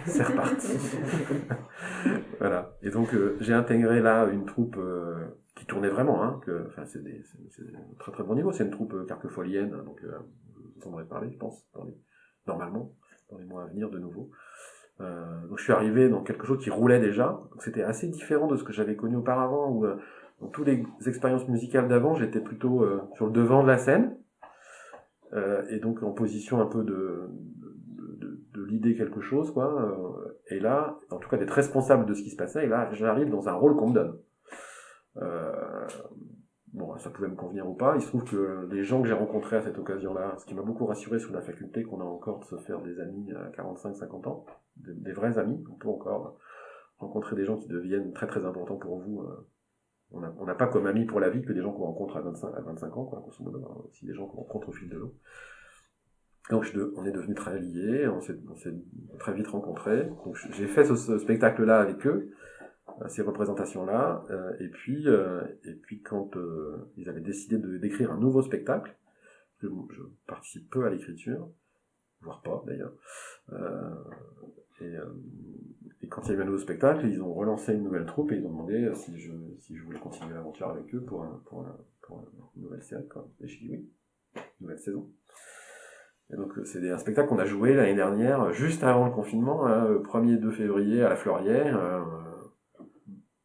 c'est reparti. Voilà. Et donc j'ai intégré là une troupe qui qui tournait vraiment, hein, c'est un très très bon niveau. C'est une troupe carquefolienne, hein, donc vous entendrez parler, je pense, normalement, dans les mois à venir de nouveau. Donc je suis arrivé dans quelque chose qui roulait déjà, donc c'était assez différent de ce que j'avais connu auparavant, où dans toutes les expériences musicales d'avant, j'étais plutôt sur le devant de la scène, et donc en position un peu de l'idée quelque chose, quoi. Et là, en tout cas d'être responsable de ce qui se passait, et là j'arrive dans un rôle qu'on me donne. Bon, ça pouvait me convenir ou pas. Il se trouve que les gens que j'ai rencontrés à cette occasion-là, ce qui m'a beaucoup rassuré sur la faculté qu'on a encore de se faire des amis à 45-50 ans, des vrais amis, on peut encore rencontrer des gens qui deviennent très très importants pour vous. On n'a pas comme amis pour la vie que des gens qu'on rencontre à 25 ans, quoi, grosso modo, hein, aussi des gens qu'on rencontre au fil de l'eau. Donc on est devenus très liés, on s'est très vite rencontrés. Donc j'ai fait ce spectacle-là avec eux, ces représentations-là, et puis quand ils avaient décidé d'écrire un nouveau spectacle, je participe peu à l'écriture, voire pas d'ailleurs, et quand il y a eu un nouveau spectacle, ils ont relancé une nouvelle troupe et ils ont demandé si je voulais continuer l'aventure avec eux pour une nouvelle série, quoi. Et j'ai dit oui, nouvelle saison. Et donc c'est un spectacle qu'on a joué l'année dernière, juste avant le confinement, le 1er 2 février à la Fleurière,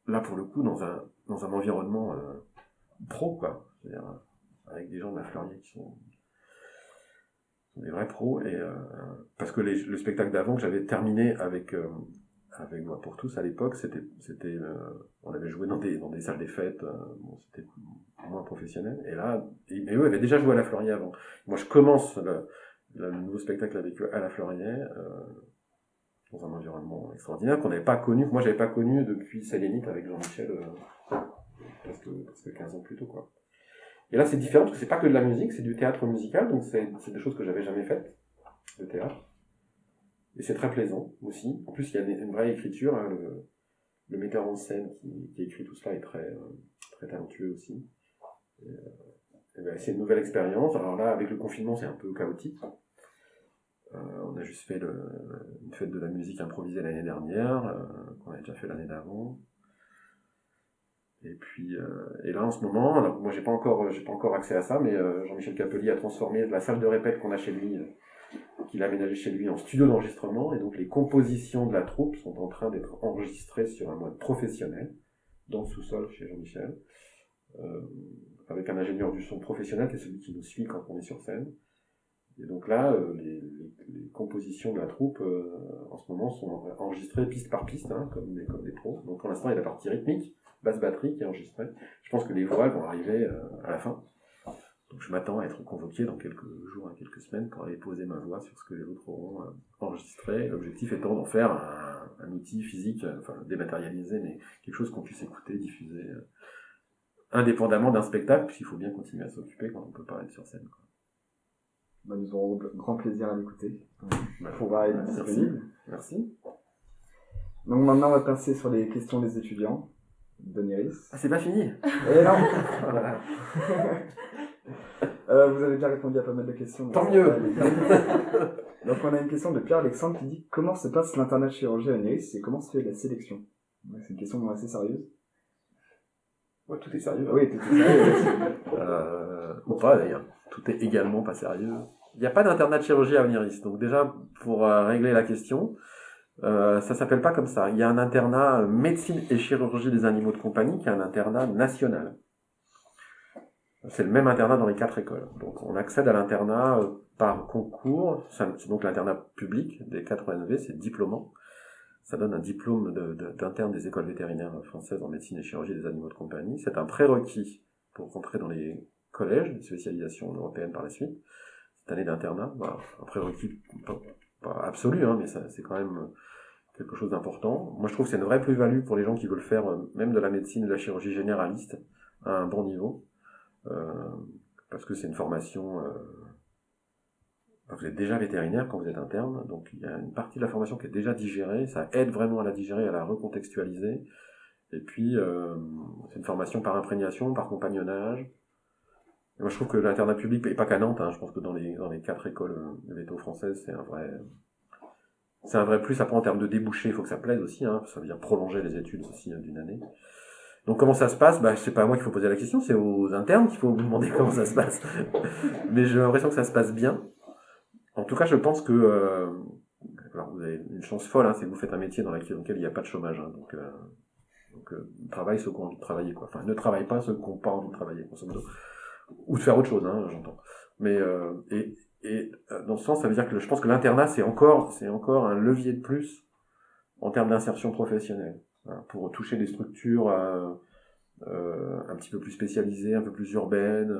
là pour le coup dans un environnement pro, quoi. C'est-à-dire avec des gens de la Fleurière qui sont des vrais pros, et parce que le spectacle d'avant que j'avais terminé avec Voix pour tous à l'époque, c'était on avait joué dans des salles des fêtes, bon, c'était moins professionnel, et là et eux avaient déjà joué à la Fleurière avant. Moi je commence le nouveau spectacle avec eux à la Fleurière, dans un environnement extraordinaire qu'on n'avait pas connu, que moi j'avais pas connu depuis Sélénite avec Jean-Michel, presque 15 ans plus tôt, quoi. Et là c'est différent parce que c'est pas que de la musique, c'est du théâtre musical, donc c'est des choses que j'avais jamais faites, le théâtre. Et c'est très plaisant aussi. En plus il y a une vraie écriture, hein, le metteur en scène qui écrit tout cela est très très talentueux aussi. Et ben, c'est une nouvelle expérience. Alors là avec le confinement c'est un peu chaotique. On a juste fait une fête de la musique improvisée l'année dernière, qu'on avait déjà fait l'année d'avant. Et puis, et là en ce moment, alors, moi j'ai pas encore accès à ça, mais Jean-Michel Capelli a transformé la salle de répète qu'on a chez lui, qu'il a aménagé chez lui en studio d'enregistrement, et donc les compositions de la troupe sont en train d'être enregistrées sur un mode professionnel, dans le sous-sol chez Jean-Michel, avec un ingénieur du son professionnel qui est celui qui nous suit quand on est sur scène. Et donc là, les compositions de la troupe en ce moment sont enregistrées piste par piste, hein, comme des pros. Donc pour l'instant, il y a la partie rythmique, basse batterie qui est enregistrée. Je pense que les voiles vont arriver à la fin. Donc je m'attends à être convoqué dans quelques jours, à quelques semaines, pour aller poser ma voix sur ce que les autres auront enregistré. L'objectif étant d'en faire un outil physique, enfin dématérialisé, mais quelque chose qu'on puisse écouter, diffuser, indépendamment d'un spectacle, puisqu'il faut bien continuer à s'occuper quand on peut pas être sur scène, quoi. Bah, nous aurons grand plaisir à l'écouter. Bah, On va être disponible. Merci. Donc maintenant, on va passer sur les questions des étudiants de Néris. Ah, c'est pas fini. Et non. Voilà. Vous avez déjà répondu à pas mal de questions. Tant mieux. Donc on a une question de Pierre-Alexandre qui dit: comment se passe l'internat de chirurgie à Néris et comment se fait la sélection? C'est une question assez sérieuse. Ouais, tout est sérieux. Oui, tout est sérieux. Ou pas d'ailleurs. Tout est également pas sérieux. Il n'y a pas d'internat de chirurgie à Néris. Donc déjà, pour régler la question, ça s'appelle pas comme ça. Il y a un internat médecine et chirurgie des animaux de compagnie qui est un internat national. C'est le même internat dans les 4 écoles. Donc on accède à l'internat par concours. C'est donc l'internat public des 4 ONV, c'est diplômant. Ça donne un diplôme d'interne des écoles vétérinaires françaises en médecine et chirurgie des animaux de compagnie. C'est un prérequis pour rentrer dans les collèges de spécialisation européenne par la suite. Cette année d'internat, voilà, un prérequis pas absolu, hein, mais c'est quand même quelque chose d'important. Moi je trouve que c'est une vraie plus-value pour les gens qui veulent faire même de la médecine et de la chirurgie généraliste à un bon niveau. Parce que c'est une formation... vous êtes déjà vétérinaire quand vous êtes interne, donc il y a une partie de la formation qui est déjà digérée, ça aide vraiment à la digérer, à la recontextualiser, et puis c'est une formation par imprégnation, par compagnonnage. Et moi je trouve que l'internat public, et pas qu'à Nantes, hein, je pense que dans les 4 écoles véto françaises, c'est un vrai plus. Après en termes de débouchés, il faut que ça plaise aussi, hein, ça veut dire prolonger les études aussi d'une année. Donc comment ça se passe? C'est pas à moi qu'il faut poser la question, c'est aux internes qu'il faut vous demander comment ça se passe. Mais j'ai l'impression que ça se passe bien. En tout cas, je pense que alors vous avez une chance folle, hein, c'est que vous faites un métier dans lequel il n'y a pas de chômage. Hein, donc travaille ceux qui ont envie de travailler, quoi. Enfin, ne travaille pas ceux qui n'ont pas envie de travailler, grosso modo. Ou de faire autre chose, hein, j'entends. Mais dans ce sens, ça veut dire que je pense que l'internat c'est encore un levier de plus en termes d'insertion professionnelle, hein, pour toucher des structures un petit peu plus spécialisées, un peu plus urbaines.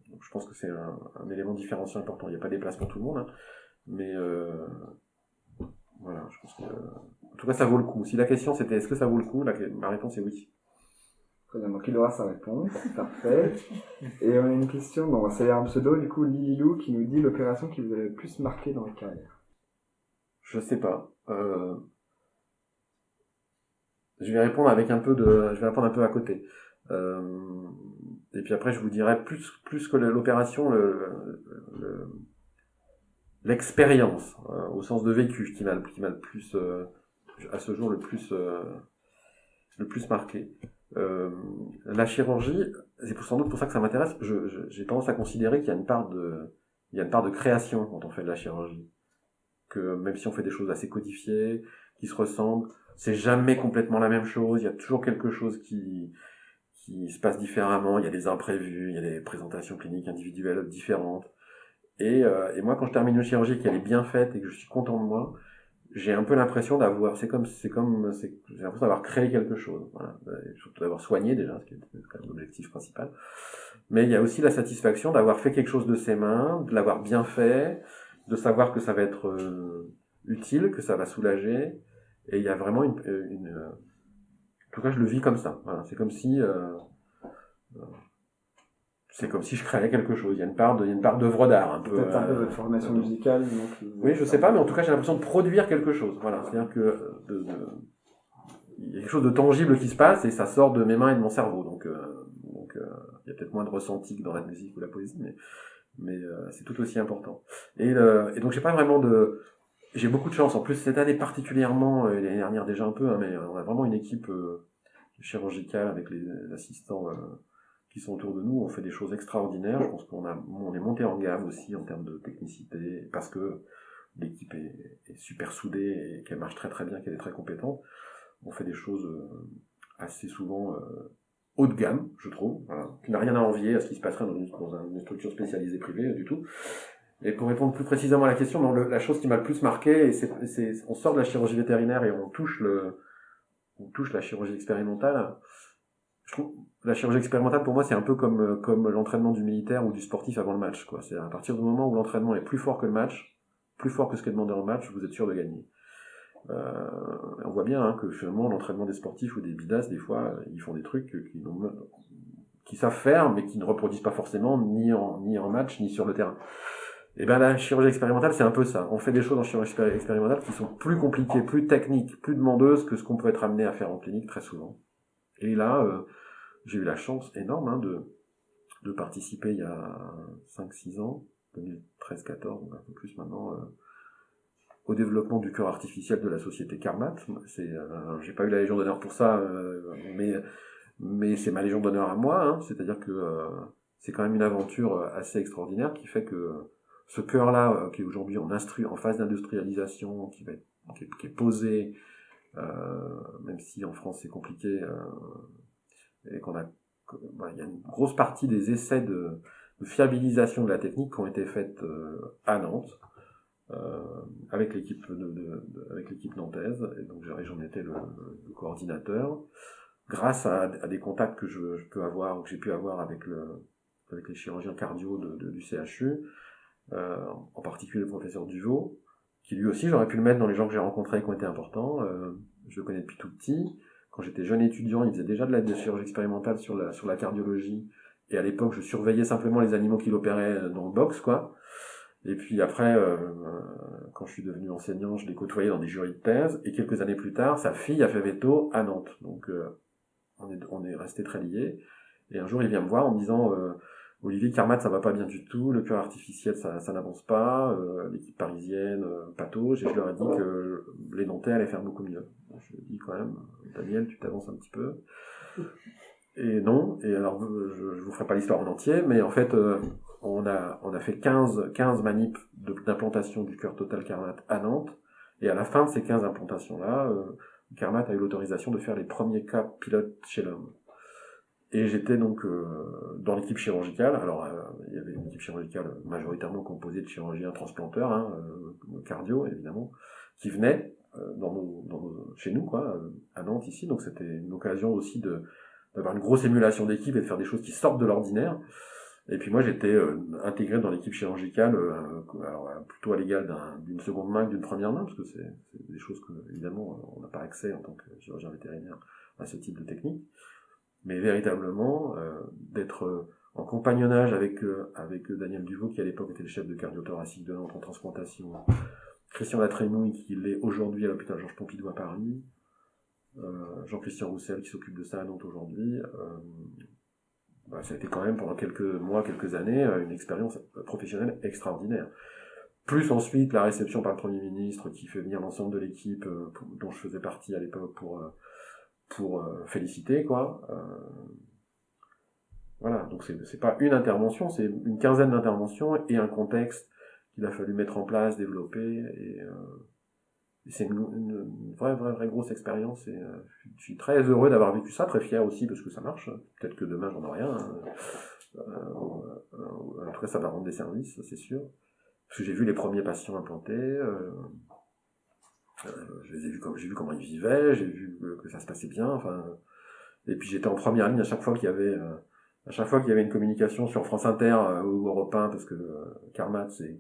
Donc je pense que c'est un élément différenciant important. Il n'y a pas des places pour tout le monde, hein, mais voilà, je pense que en tout cas ça vaut le coup. Si la question c'était est-ce que ça vaut le coup, ma réponse est oui. Très bien, donc il aura sa réponse, parfait. Et on a une question, bon, c'est un pseudo, du coup, Lililou, qui nous dit l'opération qui vous a le plus marqué dans votre carrière. Je sais pas. Je vais répondre avec un peu je vais répondre un peu à côté. Et puis après, je vous dirai plus que l'opération, l'expérience, au sens de vécu, qui m'a le plus, à ce jour, le plus marqué. La chirurgie, c'est sans doute pour ça que ça m'intéresse. J'ai tendance à considérer qu'il y a une part de création quand on fait de la chirurgie. Que même si on fait des choses assez codifiées, qui se ressemblent, c'est jamais complètement la même chose. Il y a toujours quelque chose qui se passe différemment. Il y a des imprévus, il y a des présentations cliniques individuelles différentes. Et moi, quand je termine une chirurgie qu'elle est bien faite et que je suis content de moi, j'ai un peu l'impression j'ai l'impression d'avoir créé quelque chose, voilà. Surtout d'avoir soigné déjà, ce qui est quand même l'objectif principal. Mais il y a aussi la satisfaction d'avoir fait quelque chose de ses mains, de l'avoir bien fait, de savoir que ça va être utile, que ça va soulager. Et il y a vraiment en tout cas, je le vis comme ça. Voilà. C'est comme si je créais quelque chose. Il y a une part d'œuvre d'art, un peu. Peut-être un peu votre formation musicale, donc. Oui, je sais pas, mais en tout cas, j'ai l'impression de produire quelque chose. Voilà. C'est-à-dire que il y a quelque chose de tangible qui se passe et ça sort de mes mains et de mon cerveau. Donc il y a peut-être moins de ressenti que dans la musique ou la poésie, mais c'est tout aussi important. Et donc j'ai beaucoup de chance. En plus, cette année particulièrement, et l'année dernière déjà un peu, hein, mais on a vraiment une équipe chirurgicale avec les assistants qui sont autour de nous. On fait des choses extraordinaires. Je pense qu'on est monté en gamme aussi en termes de technicité, parce que l'équipe est super soudée et qu'elle marche très très bien, qu'elle est très compétente. On fait des choses assez souvent haut de gamme, je trouve, voilà, qui n'a rien à envier à ce qui se passerait dans une structure spécialisée privée du tout. Et pour répondre plus précisément à la question, la chose qui m'a le plus marqué, on sort de la chirurgie vétérinaire et on touche la chirurgie expérimentale. Je trouve la chirurgie expérimentale pour moi c'est un peu comme l'entraînement du militaire ou du sportif avant le match, quoi. C'est à partir du moment où l'entraînement est plus fort que le match, plus fort que ce qui est demandé en match, vous êtes sûr de gagner. On voit bien que finalement l'entraînement des sportifs ou des bidas, des fois ils font des trucs qui savent faire mais qui ne reproduisent pas forcément ni en match ni sur le terrain. Et ben la chirurgie expérimentale c'est un peu ça. On fait des choses en chirurgie expérimentale qui sont plus compliquées, plus techniques, plus demandeuses que ce qu'on peut être amené à faire en clinique très souvent. Et là j'ai eu la chance énorme de participer il y a 5-6 ans, 2013-14, donc un peu plus maintenant, au développement du cœur artificiel de la société Carmat. J'ai pas eu la Légion d'honneur pour ça, mais c'est ma Légion d'honneur à moi, hein. C'est-à-dire que c'est quand même une aventure assez extraordinaire qui fait que ce cœur-là, qui est aujourd'hui en phase d'industrialisation, qui est posé, même si en France c'est compliqué, et il y a une grosse partie des essais de fiabilisation de la technique qui ont été faites à Nantes, avec l'équipe nantaise, et donc j'en étais le coordinateur, grâce à des contacts que je peux avoir, ou que j'ai pu avoir avec les chirurgiens cardio du CHU, en particulier le professeur Duvaux, qui lui aussi j'aurais pu le mettre dans les gens que j'ai rencontrés qui ont été importants. Je le connais depuis tout petit. Quand j'étais jeune étudiant, il faisait déjà de la chirurgie expérimentale sur la cardiologie, et à l'époque je surveillais simplement les animaux qu'il opérait dans le box, quoi. Et puis après, quand je suis devenu enseignant, je l'ai côtoyé dans des jurys de thèse, et quelques années plus tard, sa fille a fait veto à Nantes. Donc on est restés très liés. Et un jour, il vient me voir en me disant Olivier Carmat, ça va pas bien du tout, le cœur artificiel, ça n'avance pas, l'équipe parisienne, patauge, et je leur ai dit que les Nantais allaient faire beaucoup mieux. Je dis quand même, Daniel, tu t'avances un petit peu. Et non, et alors je vous ferai pas l'histoire en entier, mais en fait, on a fait 15 manips d'implantation du cœur total Carmat à Nantes, et à la fin de ces 15 implantations-là, Carmat a eu l'autorisation de faire les premiers cas pilotes chez l'homme. Et j'étais donc dans l'équipe chirurgicale. Alors, il y avait une équipe chirurgicale majoritairement composée de chirurgiens transplanteurs, cardio évidemment, qui venaient chez nous, quoi, à Nantes ici. Donc c'était une occasion aussi d'avoir une grosse émulation d'équipe et de faire des choses qui sortent de l'ordinaire. Et puis moi j'étais intégré dans l'équipe chirurgicale, alors plutôt à l'égal d'une seconde main que d'une première main, parce que c'est des choses que évidemment on n'a pas accès en tant que chirurgien vétérinaire à ce type de technique. Mais véritablement, d'être en compagnonnage avec Daniel Duvaux, qui à l'époque était le chef de cardio-thoracique de Nantes en transplantation, Christian Latrémouille, qui l'est aujourd'hui à l'hôpital Georges Pompidou à Paris, Jean-Christian Roussel, qui s'occupe de ça à Nantes aujourd'hui, ça a été quand même pendant quelques mois, quelques années, une expérience professionnelle extraordinaire. Plus ensuite la réception par le Premier ministre, qui fait venir l'ensemble de l'équipe dont je faisais partie à l'époque pour féliciter, quoi. Voilà, donc c'est pas une intervention, c'est une quinzaine d'interventions et un contexte qu'il a fallu mettre en place, développer, et c'est une vraie grosse expérience, et je suis très heureux d'avoir vécu ça, très fier aussi parce que ça marche. Peut-être que demain j'en ai rien, en tout cas ça va rendre des services, c'est sûr, parce que j'ai vu les premiers patients implantés, j'ai vu comment ils vivaient, j'ai vu que ça se passait bien, enfin, et puis j'étais en première ligne à chaque fois qu'il y avait une communication sur France Inter ou Europe 1, parce que Carmat c'est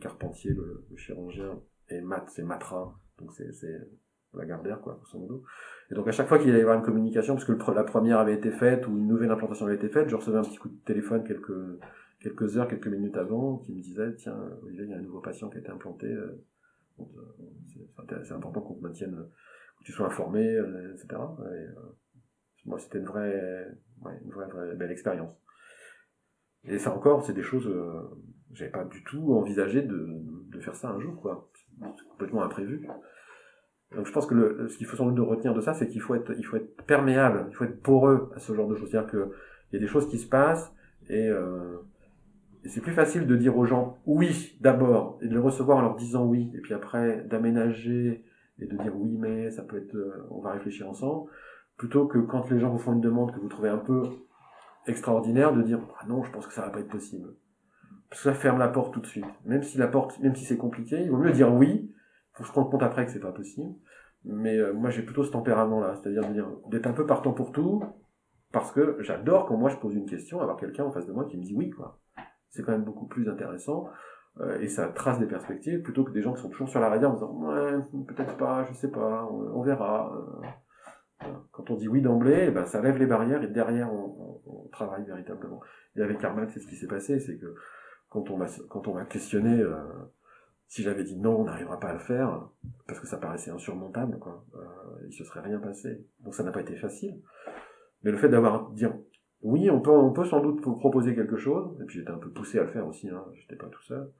Carpentier le chirurgien, et Matt c'est Matra, donc c'est Lagardère, quoi, grosso modo. Et donc à chaque fois qu'il allait y avoir une communication, parce que la première avait été faite ou une nouvelle implantation avait été faite, je recevais un petit coup de téléphone quelques heures, quelques minutes avant, qui me disait tiens Olivier, il y a un nouveau patient qui a été implanté. C'est important qu'on te maintienne, que tu sois informé, etc. Et, moi, c'était une vraie belle expérience. Et ça encore, c'est des choses, j'avais pas du tout envisagé de faire ça un jour, quoi. C'est complètement imprévu. Donc je pense que ce qu'il faut sans doute retenir de ça, c'est qu'il faut être perméable, il faut être poreux à ce genre de choses. C'est-à-dire qu'il y a des choses qui se passent, et c'est plus facile de dire aux gens oui d'abord et de les recevoir en leur disant oui, et puis après d'aménager et de dire oui mais ça peut être, on va réfléchir ensemble, plutôt que quand les gens vous font une demande que vous trouvez un peu extraordinaire, de dire ah non, je pense que ça va pas être possible, parce que ça ferme la porte tout de suite. Même si c'est compliqué, il vaut mieux dire oui, faut se rendre compte après que c'est pas possible. Mais moi j'ai plutôt ce tempérament là, c'est-à-dire d'être un peu partant pour tout, parce que j'adore quand moi je pose une question, avoir quelqu'un en face de moi qui me dit oui, quoi. C'est quand même beaucoup plus intéressant, et ça trace des perspectives, plutôt que des gens qui sont toujours sur la radar en disant ouais, peut-être pas, je sais pas, on verra. Quand on dit oui d'emblée, ça lève les barrières, et derrière on travaille véritablement. Et avec Carmat, c'est ce qui s'est passé, c'est que quand on m'a questionné si j'avais dit non, on n'arrivera pas à le faire, parce que ça paraissait insurmontable, quoi, il se serait rien passé. Donc ça n'a pas été facile. Mais le fait dire oui, on peut sans doute vous proposer quelque chose, et puis j'étais un peu poussé à le faire aussi, j'étais pas tout seul,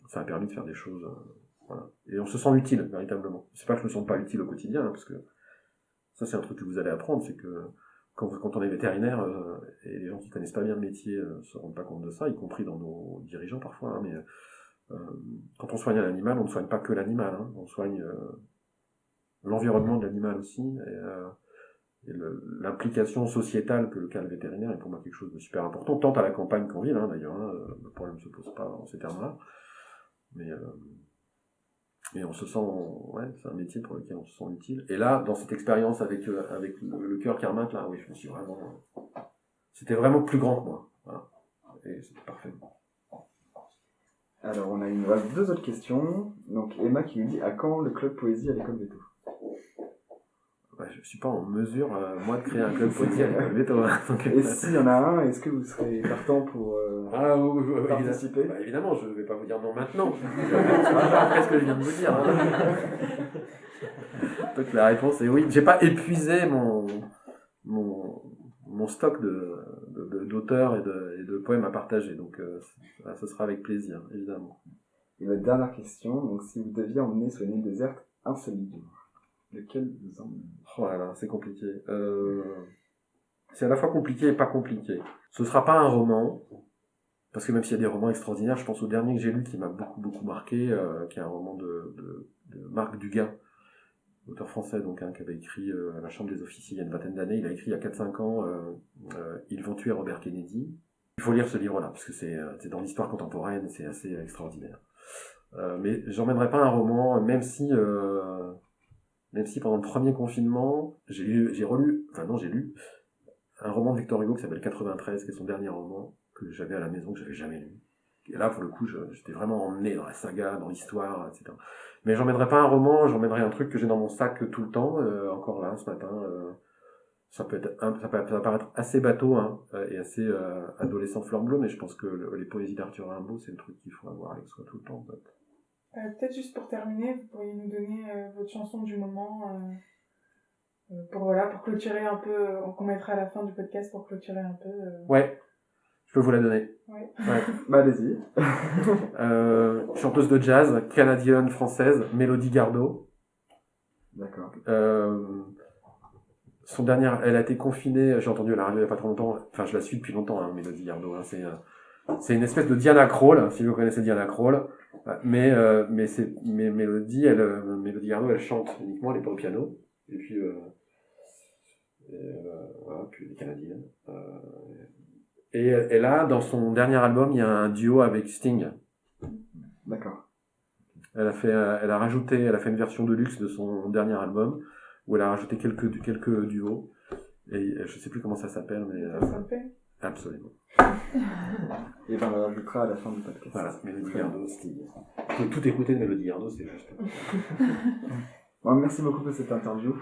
ça a permis de faire des choses, voilà. Et on se sent utile, véritablement. C'est pas que je me sens pas utile au quotidien, parce que ça c'est un truc que vous allez apprendre, c'est que quand on est vétérinaire, et les gens qui connaissent pas bien le métier se rendent pas compte de ça, y compris dans nos dirigeants parfois, mais quand on soigne un animal, on ne soigne pas que l'animal, on soigne l'environnement de l'animal aussi, et l'implication sociétale que le cadre vétérinaire est pour moi quelque chose de super important, tant à la campagne qu'en ville, d'ailleurs, le problème ne se pose pas en ces termes-là, mais on se sent, c'est un métier pour lequel on se sent utile. Et là, dans cette expérience avec le cœur Carmat, là, oui, je me suis vraiment, c'était vraiment plus grand que moi, voilà, et c'était parfait. Alors, on a deux autres questions. Donc, Emma qui nous dit à quand le club poésie à l'école Veto? Je suis pas en mesure, moi, de créer un club poésie à l'école Veto. Et s'il y en a un, est-ce que vous serez partant pour participer? Évidemment, je vais pas vous dire non maintenant. Après ce que je viens de vous dire. Donc la réponse est oui. J'ai pas épuisé mon mon stock d'auteurs et de poèmes à partager. Donc ce sera avec plaisir, évidemment. Et la dernière question, donc si vous deviez emmener sur une île déserte un seul livre, lequel vous emmenez? Oh là là, c'est compliqué. C'est à la fois compliqué et pas compliqué. Ce sera pas un roman, parce que même s'il y a des romans extraordinaires, je pense au dernier que j'ai lu qui m'a beaucoup marqué, qui est un roman de Marc Dugas, auteur français, donc, qui avait écrit à la Chambre des officiers il y a une vingtaine d'années. Il a écrit il y a 4-5 ans Ils vont tuer Robert Kennedy. Il faut lire ce livre-là, parce que c'est dans l'histoire contemporaine, c'est assez extraordinaire. Mais j'emmènerai pas un roman, même si pendant le premier confinement, j'ai lu un roman de Victor Hugo qui s'appelle 93, qui est son dernier roman, que j'avais à la maison, que j'avais jamais lu. Et là, pour le coup, j'étais vraiment emmené dans la saga, dans l'histoire, etc. Mais j'emmènerai pas un roman, j'emmènerai un truc que j'ai dans mon sac tout le temps, encore là, ce matin. Ça peut paraître assez bateau, hein, et assez adolescent fleur bleue, mais je pense que les poésies d'Arthur Rimbaud, c'est le truc qu'il faut avoir avec soi tout le temps, en fait. Peut-être juste pour terminer, vous pourriez nous donner votre chanson du moment pour clôturer un peu, qu'on mettra à la fin du podcast pour clôturer un peu. Ouais, je peux vous la donner. Ouais. Bah allez-y. Chanteuse de jazz, canadienne, française, Mélodie Gardot. D'accord. Son dernier, elle a été confinée, j'ai entendu à la radio il y a pas trop longtemps, enfin je la suis depuis longtemps, hein, Mélodie Gardot, hein, c'est une espèce de Diana Krall, si vous connaissez Diana Krall, mais Mélodie Gardot, elle chante uniquement, elle est pas au piano, et puis voilà, puis elle est canadienne. Et là, dans son dernier album, il y a un duo avec Sting. D'accord. Elle a fait une version de luxe de son dernier album, où elle a rajouté quelques duos, et je sais plus comment ça s'appelle, mais Ça me fait. absolument. Et ben on la rajoutera à la fin du podcast. Voilà, Mélodie Gardot, Sting. Faut tout écouter de Mélodie Gardot, c'est juste. Bon, merci beaucoup pour cette interview.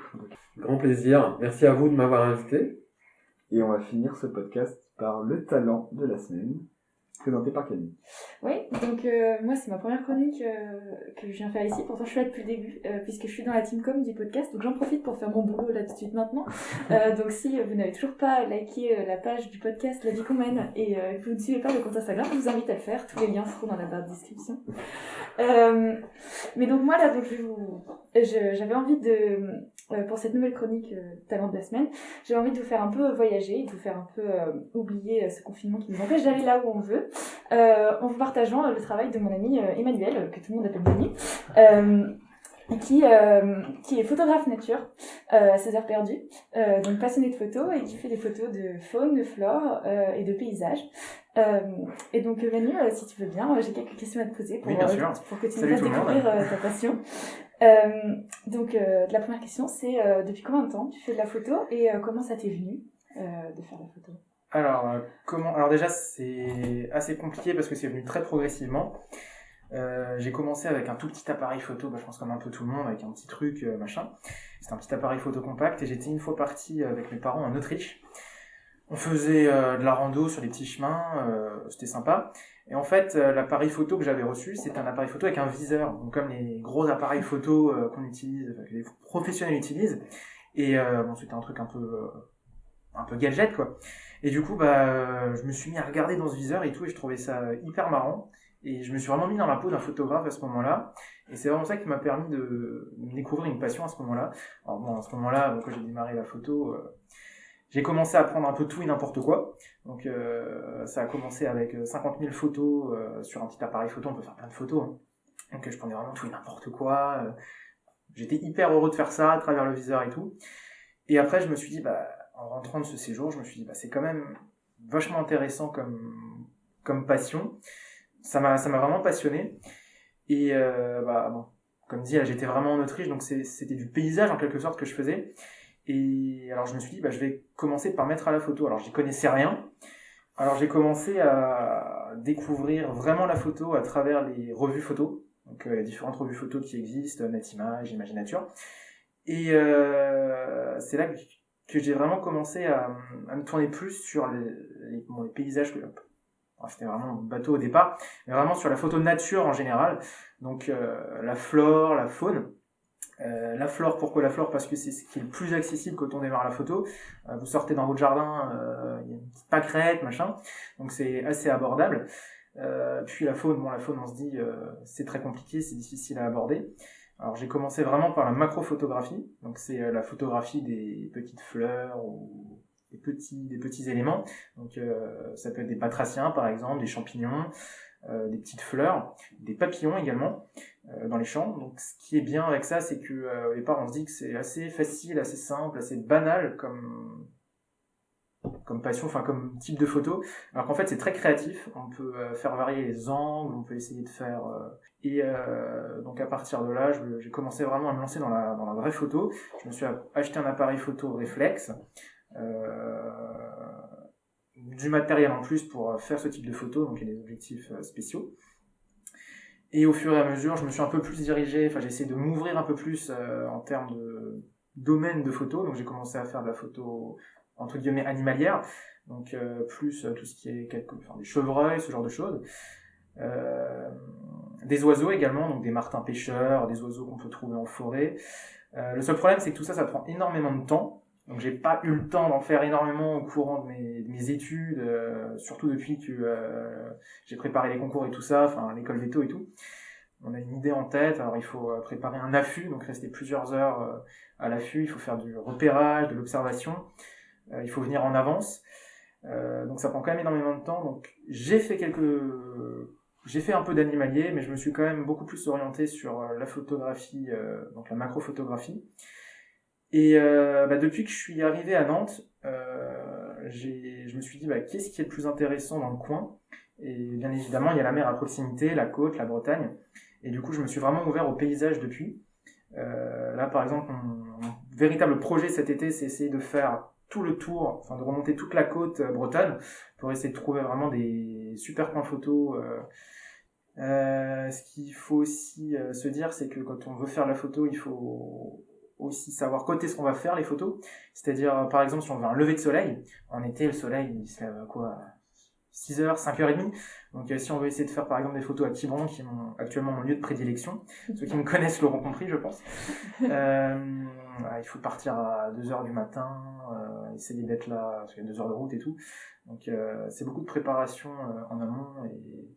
Grand plaisir. Merci à vous de m'avoir invité. Et on va finir ce podcast par le talent de la semaine, présenté par Camille. Oui, donc moi c'est ma première chronique que je viens faire ici, pourtant je suis là depuis le début, puisque je suis dans la team com du podcast, donc j'en profite pour faire mon boulot là tout de suite maintenant. Donc si vous n'avez toujours pas liké la page du podcast La Vie qu'on mène et que vous ne suivez pas le compte Instagram, je vous invite à le faire, tous les liens seront dans la barre de description. Mais donc moi là, donc j'avais envie de, pour cette nouvelle chronique talent de la semaine, j'avais envie de vous faire un peu voyager, de vous faire un peu oublier ce confinement qui nous empêche d'aller là où on veut. En vous partageant le travail de mon ami Emmanuel, que tout le monde appelle Denis, qui est photographe nature à ses heures perdues, donc passionné de photos et qui fait des photos de faune, de flore et de paysages. Et donc Manu, si tu veux bien, j'ai quelques questions à te poser pour que tu nous fasses découvrir ta passion. Donc la première question, c'est depuis combien de temps tu fais de la photo et comment ça t'est venu de faire de la photo? Alors déjà c'est assez compliqué parce que c'est venu très progressivement. J'ai commencé avec un tout petit appareil photo, je pense comme un peu tout le monde, avec un petit truc machin. C'était un petit appareil photo compact et j'étais une fois parti avec mes parents en Autriche. On faisait de la rando sur les petits chemins, c'était sympa. Et en fait, l'appareil photo que j'avais reçu, c'était un appareil photo avec un viseur, donc comme les gros appareils photo qu'on utilise, que les professionnels utilisent. Et c'était un truc un peu gadget quoi. Et du coup je me suis mis à regarder dans ce viseur et tout, et je trouvais ça hyper marrant. Et je me suis vraiment mis dans la peau d'un photographe à ce moment-là. Et c'est vraiment ça qui m'a permis de découvrir une passion à ce moment-là. Alors bon, à ce moment-là, quand j'ai démarré la photo, j'ai commencé à prendre un peu tout et n'importe quoi. Donc ça a commencé avec 50 000 photos sur un petit appareil photo, on peut faire plein de photos. Hein. Donc je prenais vraiment tout et n'importe quoi. J'étais hyper heureux de faire ça à travers le viseur et tout. Et après je me suis dit, en rentrant de ce séjour, je me suis dit, c'est quand même vachement intéressant comme passion. Ça m'a vraiment passionné. Et comme dit, là, j'étais vraiment en Autriche, donc c'était du paysage en quelque sorte que je faisais. Et alors je me suis dit, je vais commencer par mettre à la photo. Alors j'y connaissais rien. Alors j'ai commencé à découvrir vraiment la photo à travers les revues photos. Donc il y a différentes revues photos qui existent, Netimage, Imaginature. Et c'est là que j'ai vraiment commencé à me tourner plus sur les paysages. C'était vraiment bateau au départ, mais vraiment sur la photo de nature en général. Donc la flore, la faune. La flore, pourquoi la flore? Parce que c'est ce qui est le plus accessible quand on démarre la photo. Vous sortez dans votre jardin, il y a une petite pâquerette, machin, donc c'est assez abordable. Puis la faune, on se dit c'est très compliqué, c'est difficile à aborder. Alors j'ai commencé vraiment par la macrophotographie, donc c'est la photographie des petites fleurs ou des petits éléments. Donc ça peut être des batraciens par exemple, des champignons, des petites fleurs, des papillons également dans les champs. Donc ce qui est bien avec ça, c'est que au départ on se dit que c'est assez facile, assez simple, assez banal comme passion, enfin comme type de photo, alors qu'en fait c'est très créatif. On peut faire varier les angles, on peut essayer de faire donc à partir de là j'ai commencé vraiment à me lancer dans la vraie photo. Je me suis acheté un appareil photo réflexe, du matériel en plus pour faire ce type de photo, donc il y a des objectifs spéciaux. Et au fur et à mesure, je me suis un peu plus dirigé, j'ai essayé de m'ouvrir un peu plus en termes de domaine de photo. Donc j'ai commencé à faire de la photo entre guillemets animalière, donc plus tout ce qui est des chevreuils, ce genre de choses. Des oiseaux également, donc des martins pêcheurs, des oiseaux qu'on peut trouver en forêt. Le seul problème, c'est que tout ça, ça prend énormément de temps. Donc j'ai pas eu le temps d'en faire énormément au courant de mes études, surtout depuis que j'ai préparé les concours et tout ça, l'école veto et tout. On a une idée en tête, alors il faut préparer un affût, donc rester plusieurs heures à l'affût, il faut faire du repérage, de l'observation, il faut venir en avance. Donc ça prend quand même énormément de temps. Donc j'ai fait un peu d'animalier, mais je me suis quand même beaucoup plus orienté sur la photographie, donc la macrophotographie. Et depuis que je suis arrivé à Nantes, je me suis dit qu'est-ce qui est le plus intéressant dans le coin? Et bien évidemment, il y a la mer à proximité, la côte, la Bretagne. Et du coup, je me suis vraiment ouvert au paysage depuis. Là, par exemple, mon véritable projet cet été, c'est essayer de faire tout le tour, de remonter toute la côte bretonne pour essayer de trouver vraiment des super points photos. Ce qu'il faut aussi se dire, c'est que quand on veut faire la photo, il faut aussi savoir quand est-ce qu'on va faire les photos. C'est-à-dire, par exemple, si on veut un lever de soleil, en été, le soleil, il se lève à 6h, 5h30. Donc si on veut essayer de faire, par exemple, des photos à Quiberon, qui est actuellement mon lieu de prédilection, ceux qui me connaissent l'auront compris, je pense. Il faut partir à 2h du matin, essayer d'être là, parce qu'il y a 2 heures de route et tout. Donc c'est beaucoup de préparation en amont. Et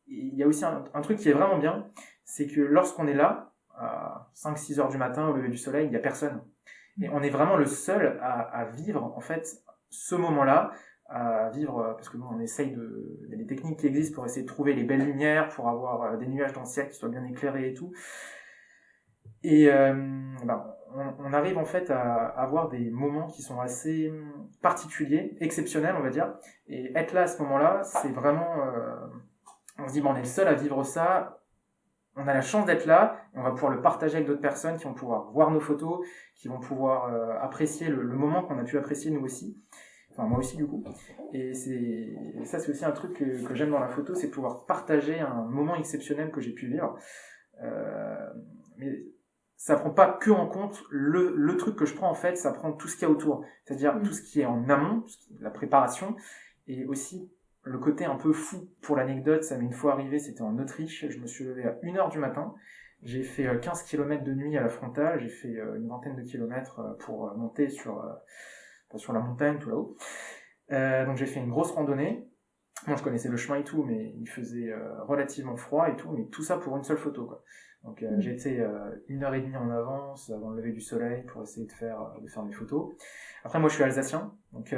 il y a aussi un truc qui est vraiment bien, c'est que lorsqu'on est là, à 5-6 heures du matin, au lever du soleil, il n'y a personne. Et on est vraiment le seul à vivre, en fait, ce moment-là, à vivre, parce que nous, on essaye il y a des techniques qui existent pour essayer de trouver les belles lumières, pour avoir des nuages dans le ciel qui soient bien éclairés et tout. Et on arrive en fait à avoir des moments qui sont assez particuliers, exceptionnels, on va dire. Et être là à ce moment-là, c'est vraiment... on se dit, on est le seul à vivre ça. On a la chance d'être là, et on va pouvoir le partager avec d'autres personnes qui vont pouvoir voir nos photos, qui vont pouvoir apprécier le moment qu'on a pu apprécier nous aussi. Enfin, moi aussi, du coup. Et ça, c'est aussi un truc que j'aime dans la photo, c'est pouvoir partager un moment exceptionnel que j'ai pu vivre. Mais ça prend pas que en compte le truc que je prends, en fait, ça prend tout ce qu'il y a autour. C'est-à-dire tout ce qui est en amont, la préparation, et aussi le côté un peu fou. Pour l'anecdote, ça m'est une fois arrivé, c'était en Autriche, je me suis levé à 1h du matin, j'ai fait 15 km de nuit à la frontale, j'ai fait une vingtaine de kilomètres pour monter sur la montagne, tout là-haut. Donc j'ai fait une grosse randonnée. Moi, je connaissais le chemin et tout, mais il faisait relativement froid et tout, mais tout ça pour une seule photo, quoi. Donc j'étais 1h30 en avance avant le lever du soleil pour essayer de faire mes photos. Après, moi, je suis alsacien, donc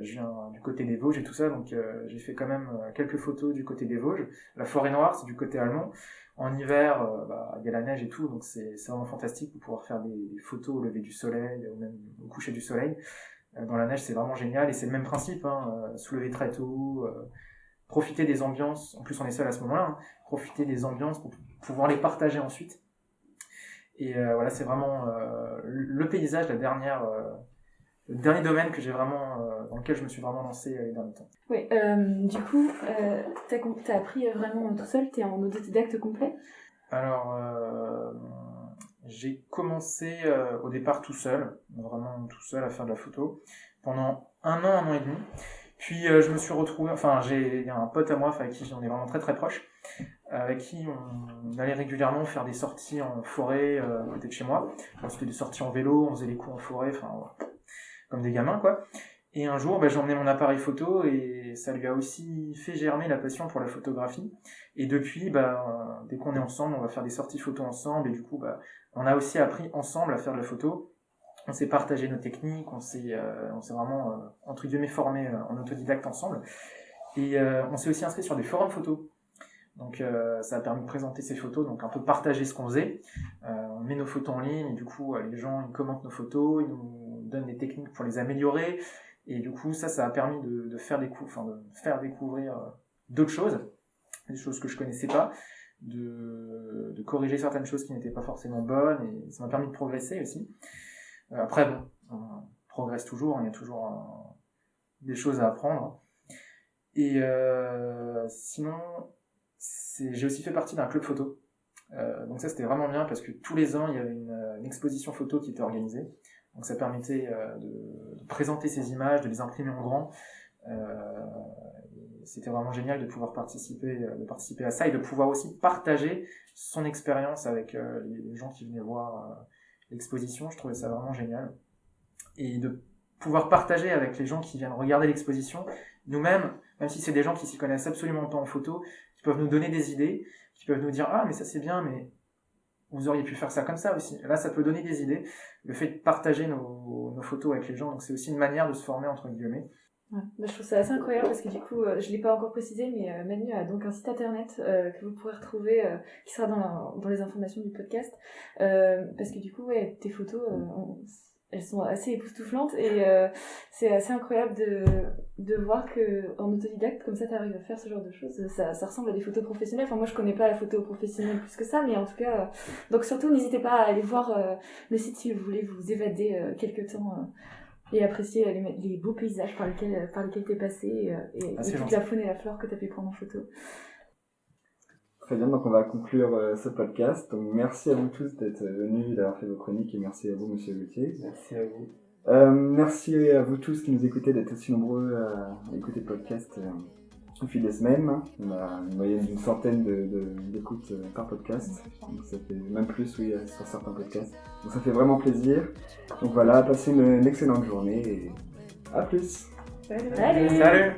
je viens du côté des Vosges et tout ça, donc j'ai fait quand même quelques photos du côté des Vosges. La forêt noire, c'est du côté allemand. En hiver, y a la neige et tout, donc c'est vraiment fantastique de pouvoir faire des photos au lever du soleil ou même au coucher du soleil. Dans la neige, c'est vraiment génial, et c'est le même principe, se lever très tôt, profiter des ambiances, en plus on est seul à ce moment-là, profiter des ambiances pour pouvoir les partager ensuite. Et voilà, c'est vraiment le paysage, le dernier domaine que j'ai vraiment, dans lequel je me suis vraiment lancé les derniers temps. Oui, du coup, t'as appris vraiment tout seul, t'es en autodidacte complet? Alors, j'ai commencé au départ tout seul, vraiment tout seul à faire de la photo, pendant 1 an et demi. Puis je me suis retrouvé, il y a un pote à moi avec qui on est vraiment très très proches, avec qui on allait régulièrement faire des sorties en forêt à côté de chez moi. On faisait des sorties en vélo, on faisait les coups en forêt, enfin voilà, comme des gamins quoi. Et un jour, j'ai emmené mon appareil photo et ça lui a aussi fait germer la passion pour la photographie. Et depuis, dès qu'on est ensemble, on va faire des sorties photos ensemble et du coup, on a aussi appris ensemble à faire de la photo. On s'est partagé nos techniques, on s'est vraiment, entre guillemets, formé en autodidacte ensemble. Et on s'est aussi inscrit sur des forums photos. Donc ça a permis de présenter ces photos, donc un peu partager ce qu'on faisait. On met nos photos en ligne et du coup, les gens ils commentent nos photos, ils nous donnent des techniques pour les améliorer. Et du coup, ça a permis de faire découvrir d'autres choses, des choses que je connaissais pas, de corriger certaines choses qui n'étaient pas forcément bonnes, et ça m'a permis de progresser aussi. Après, on progresse toujours, il y a toujours des choses à apprendre. Et sinon, j'ai aussi fait partie d'un club photo. Donc ça, c'était vraiment bien parce que tous les ans, il y avait une exposition photo qui était organisée. Donc ça permettait de présenter ces images, de les imprimer en grand. C'était vraiment génial de pouvoir participer à ça et de pouvoir aussi partager son expérience avec les gens qui venaient voir l'exposition. Je trouvais ça vraiment génial. Et de pouvoir partager avec les gens qui viennent regarder l'exposition, nous-mêmes, même si c'est des gens qui s'y connaissent absolument pas en photo, qui peuvent nous donner des idées, qui peuvent nous dire « Ah, mais ça c'est bien, mais vous auriez pu faire ça comme ça aussi. » Là, ça peut donner des idées. Le fait de partager nos photos avec les gens, donc c'est aussi une manière de se former, entre guillemets. Ouais. Je trouve ça assez incroyable parce que du coup, je l'ai pas encore précisé, mais Manu a donc un site internet que vous pourrez retrouver, qui sera dans les informations du podcast, parce que du coup, tes photos, elles sont assez époustouflantes et c'est assez incroyable de voir que en autodidacte comme ça t'arrives à faire ce genre de choses. Ça ressemble à des photos professionnelles. Enfin moi je connais pas la photo professionnelle plus que ça, mais en tout cas donc surtout n'hésitez pas à aller voir le site si vous voulez vous évader quelque temps et apprécier les beaux paysages par lesquels t'es passé et toute la faune et la flore que t'as pu prendre en photo. Très bien, donc on va conclure ce podcast. Donc merci à vous tous d'être venus, d'avoir fait vos chroniques, et merci à vous, monsieur Gauthier. Merci à vous. Merci à vous tous qui nous écoutez, d'être aussi nombreux à écouter le podcast au fil des semaines. On a une moyenne d'une centaine d'écoutes par podcast. Donc ça fait même plus, oui, sur certains podcasts. Donc ça fait vraiment plaisir. Donc voilà, passez une excellente journée et à plus. Salut. Salut.